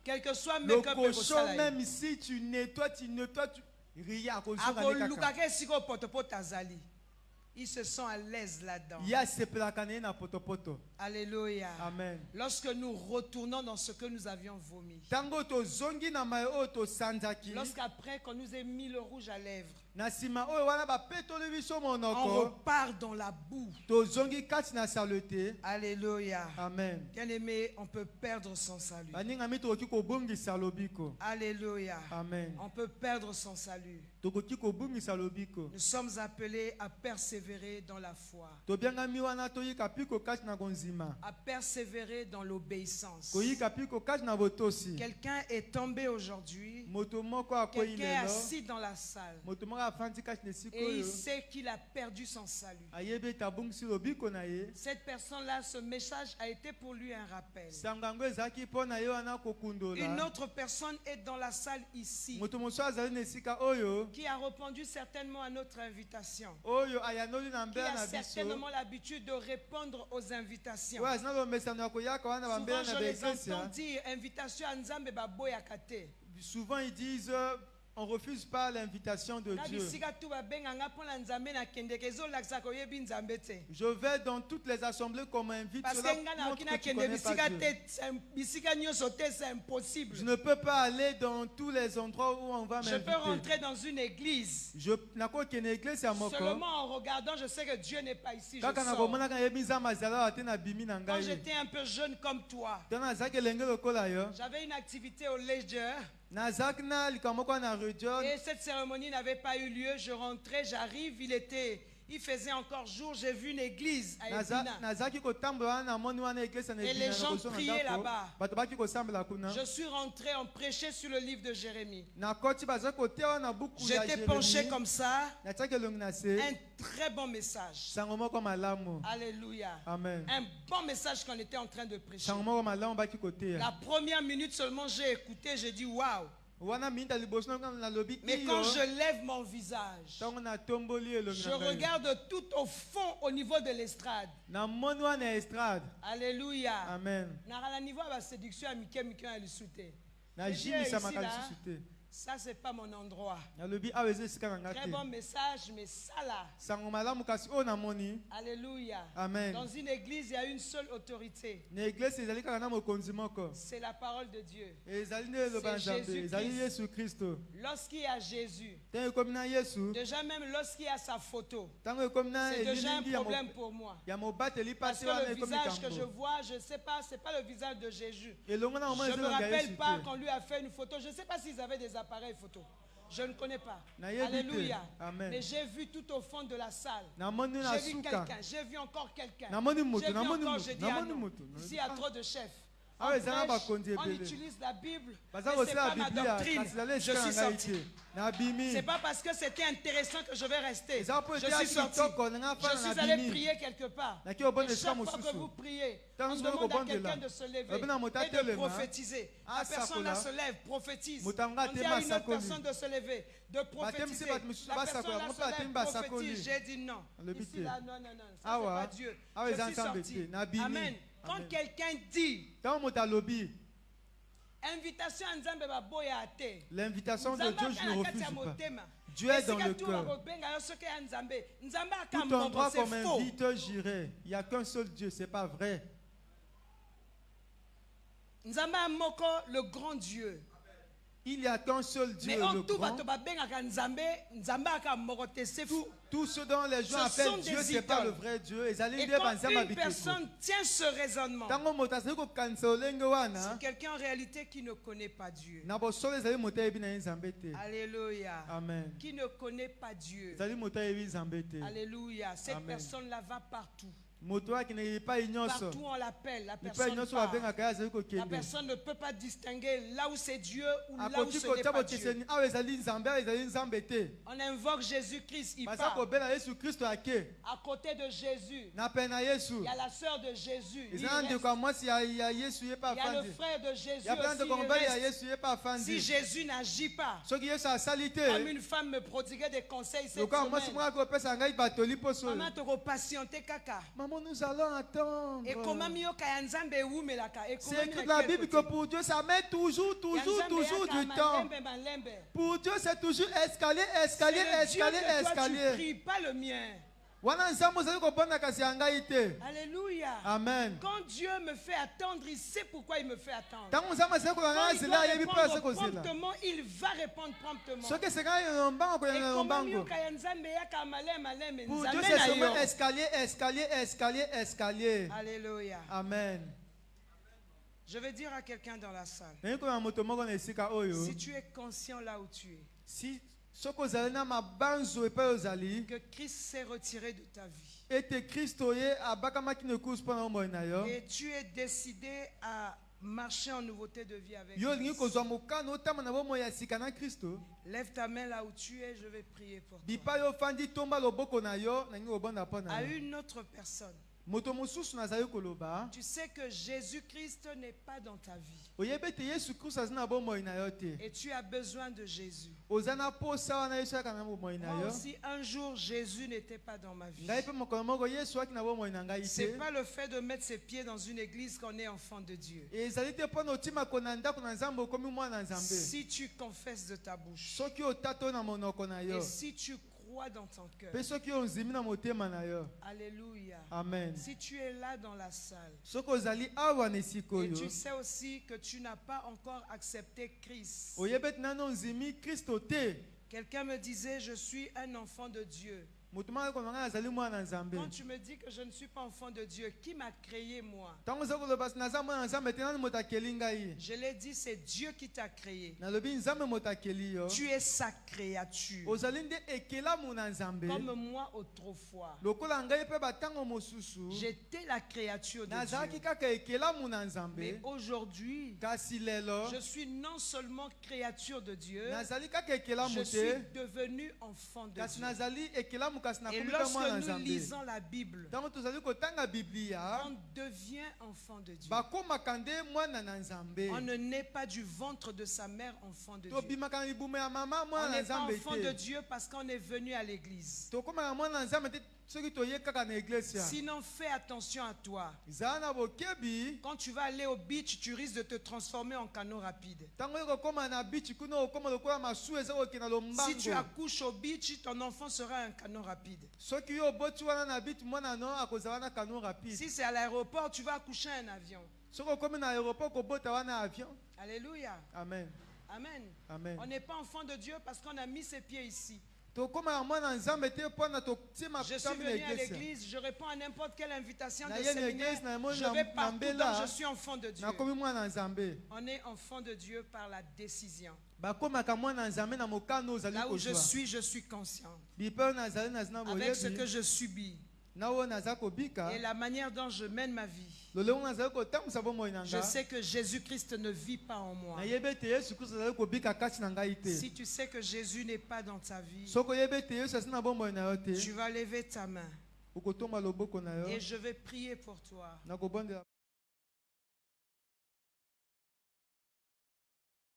Quel que soit le make-up cochon même si tu nettoies tu ria akozonga ne kaka akolukaka esika potopoto azali. Ils se sont à l'aise là-dedans. ye asepelaka na ye na potopoto Alléluia. amen Lorsque nous retournons dans ce que nous avions vomi. ntango tozongi na mai oyo tosanzaki Lorsqu'après qu'on nous ait mis le rouge à lèvres, na nsima oyo wana bapetoli biso on monoko repart dans la boue. tozongi kati na salete Alléluia. amen Bien-aimé, on peut perdre son salut. baningami tokoki kobungisa lobiko Alléluia. amen On peut perdre son salut. tokoki kobungisa lobiko Nous sommes appelés à persévérer dans la foi, tobiangami wana toyika mpiko kati na konzima à persévérer dans l'obéissance. koyika mpiko kati na botosi Quelqu'un est tombé aujourd'hui, moto moko akoyi quelqu'un est lelo assis dans la salle moto moko afandi kati na esika et il oyo sait qu'il a perdu son salut. ayebi ete abungisi lobiko na ye Cette personne-là, ce message a été pour lui un rappel. sango yango ezalaki mpo na ye wana Une kokundola autre personne est dans la salle ici moto mosusu azali na esika oyo qui a répondu certainement à notre invitation, oyo ayanoli na qui mbela a na biso certainement l'habitude de répondre aux invitations. oyo azali na lomesano ya koyaka wana Souvent, bambela na je les entends baeglesia dire invitation à Nzambe baboyaka te. souvent ils disent on refuse pas l'invitation de Na Dieu. bisika tu babenganga mpona Nzambe nakendeke ezolakisa koyebi Nzambe te. Je vais dans toutes les assemblées qu'on m'invite. Parce que Cela nga montre nakoki que tu nakende connais pas bisika Dieu. te, bisika nyonso te, c'est impossible. Je ne peux pas aller dans tous les endroits où on va Je peux m'inviter. rentrer dans une église. Je n'ako kene église ya moko. Seulement en regardant, je sais que Dieu n'est pas ici. Je Kaka sors. nakomona ka yebi nzambe azala ate na bimi na Quand ngai. j'étais un peu jeune comme toi, Tana zaki elenge lokola yo. j'avais une activité au Ledger Nazaki na likambo kwa na region. et cette cérémonie n'avait pas eu lieu. Je rentrais, j'arrive, il faisait encore jour. J'ai vu une église à Ebina. Nazaki kotambola wana na moni wana église na Et les gens priaient là-bas. Bato baki kosambela kuna. Je suis rentré, on prêchait sur le livre de Jérémie. Na koti baza kote wana buku ya J'étais penché Jérémie. comme ça. Natiaki elongi na se. Un très bon message. Sango moko malamu. Alléluia. Amen. Un bon message qu'on était en train de prêcher. Sango moko malamu baki kote. La première minute seulement, j'ai écouté, j'ai dit waouh. Wana minta liboso na lobi Mais iyo. quand je lève mon visage, Tango na tomboli elongi je na ngai. regarde tout au fond, au niveau de l'estrade. Na moni wana estrade. Alléluia. Amen. Na niveau de la séduction à Mickey à l'issouté. Na jimi sa makalisisi te. Ça, c'est pas mon endroit. Na lobi aweze sika na Très ngate. bon message, mais ça là. Sango malamu kasi o na moni. Alléluia. Amen. Dans une église, il y a une seule autorité. Na église ezali kaka na mokonzi moko. C'est la parole de Dieu. Ezali nde eloba C'est nzambe. Jésus-Christ. Ezali Yesu Kristo. Lorsqu'il y a Jésus, Tango ekomi na Yesu. déjà même lorsqu'il y a sa photo, Tango ekomi na c'est déjà un elilingi ya problème pour moi. ya mobateli Parce pasi que wana le ekomi visage que je kambo. vois, je ne sais pas, ce n'est pas le visage de Jésus. Elongo na Je mama ne me ezelo ya rappelle Yesu pas te. qu'on lui a fait une photo. Je ne sais pas s'ils avaient des appareils photo. Je ne connais pas. Nayebi te. Alléluia. Amen. Mais j'ai vu tout au fond de la salle. Namoni na J'ai vu suka. quelqu'un. J'ai vu encore quelqu'un. Namoni moto, J'ai vu namoni encore, moto, j'ai dit, ah namoni non. moto. Ici, il y a trop de chefs. Ah On ouais, ça n'a pas prêche, conduit on belé. utilise la Bible, Baza mais aussi c'est la pas ma Bible, doctrine. Je suis sorti. Na bimi. C'est pas parce que c'était intéressant que je vais rester. Et ça peut Je être suis sorti. kitoko, na fa Je na suis allé bimi. prier quelque part. Na ki obone Et esika chaque fois mosusu. que vous priez, Tant on que demande vous à bandez quelqu'un là. de se lever Ebena mota et de telema. prophétiser. La Ah, personne là sakola. se lève, prophétise. Mutanga On dit tema à une autre sakoli. personne de se lever, de prophétiser. se bat misusu La personne basakola, là moto se lève, atemba sakoli. prophétise. J'ai dit non. Le Ici bité. là, non, non, non. Ça, Ah c'est ouais. pas Dieu. Ah ouais, Je suis ensemble sorti. été. Na bimi. Amen. Quand Amen. quelqu'un dit, Tant moto lobi. invitation à Nzambe baboya ate. L'invitation de Dieu, je ne refuse pas. Dieu est dans le cœur. Tout endroit qu'on m'invite, j'irai. Il n'y a qu'un seul Dieu, ce n'est pas vrai. Nzamba moko, le grand Dieu. Il n'y a qu'un seul Dieu, Mais le tout grand. Tout ce dont les gens Ce sont appellent Dieu, des ce n'est pas le idoles. vrai Dieu. Et quand une personne tient ce raisonnement, c'est quelqu'un en réalité qui ne connaît pas Dieu. Alléluia. Amen. Qui ne connaît pas Dieu. Alléluia. Cette Amen. personne-là va partout. Partout Partout on l'appelle. La personne part. La personne ne peut pas distinguer là où c'est Dieu ou là où ce n'est pas Dieu. On invoque Jésus-Christ, il part. À côté de Jésus, il y a la sœur de Jésus. Il reste. Il y a le frère de Jésus aussi, il reste. Si Jésus n'agit pas, comme une femme me prodiguait des conseils cette semaine, maman te patienter kaka. Maman, nous allons attendre. Et comment miyoka ya Nzambe ewumelaka? Et comment C'est écrit dans la Bible que pour Dieu, ça met toujours du temps. Pour Dieu, c'est toujours escalier, escalier, escalier, escalier. Tu pries, pas le mien. Alléluia. Amen. Quand Dieu me fait attendre, il sait pourquoi il me fait attendre. Quand Quand il doit répondre promptement, il va répondre promptement. Pour Dieu, c'est seulement escalier, escalier, escalier, escalier. Alléluia. Amen. Je vais dire à quelqu'un dans la salle, si tu es conscient là où tu es, que Christ s'est retiré de ta vie, et tu es décidé à marcher en nouveauté de vie avec Christ, lève ta main là où tu es, je vais prier pour toi. À une autre personne, tu sais que Jésus-Christ n'est pas dans ta vie. Et tu as besoin de Jésus. Moi aussi, un jour, Jésus n'était pas dans ma vie. C'est pas le fait de mettre ses pieds dans une église qu'on est enfant de Dieu. Si tu confesses de ta bouche, et si tu crois dans ton cœur, alléluia. Amen. Si tu es là dans la salle, et tu sais aussi que tu n'as pas encore accepté Christ. Quelqu'un me disait, je suis un enfant de Dieu. Quand tu me dis que je ne suis pas enfant de Dieu, qui m'a créé moi? Je l'ai dit, c'est Dieu qui t'a créé. Tu es sa créature. Comme moi autrefois. J'étais la créature de Dieu. Mais aujourd'hui, je suis non seulement créature de Dieu, je suis devenu enfant de Dieu. Et lorsque nous lisons la Bible, on devient enfant de Dieu. On ne naît pas du ventre de sa mère enfant de Dieu. On n'est pas enfant de Dieu parce qu'on est venu à l'église. Sinon, fais attention à toi. Quand tu vas aller au beach, tu risques de te transformer en canot rapide. Si tu accouches au beach, ton enfant sera un canot rapide. Si c'est à l'aéroport, tu vas accoucher un avion. Alléluia. Amen. Amen. Amen. On n'est pas enfant de Dieu parce qu'on a mis ses pieds ici. Je suis venu à l'église, je réponds à n'importe quelle invitation de séminaire, je vais partout, donc je suis enfant de Dieu. On est enfant de Dieu par la décision. bakomaka mwana nzambe na mokano ozali Là où je kozwa suis conscient. bipe nazali nazina Avec ce que boyebi je subis na oyo naza kobika et la manière dont je mène ma vie, lolenge nazali kotambusa bomoi na je nga sais que Jésus-Christ ne vit pas en moi. nayebi ete yesu kristo azali kobika kati na ngai te Si tu sais que Jésus n'est pas dans ta vie, soki oyebi ete yesu asi na bomoi na yo te tu vas lever ta main okotomba loboko na yo et je vais prier pour toi. nakobondela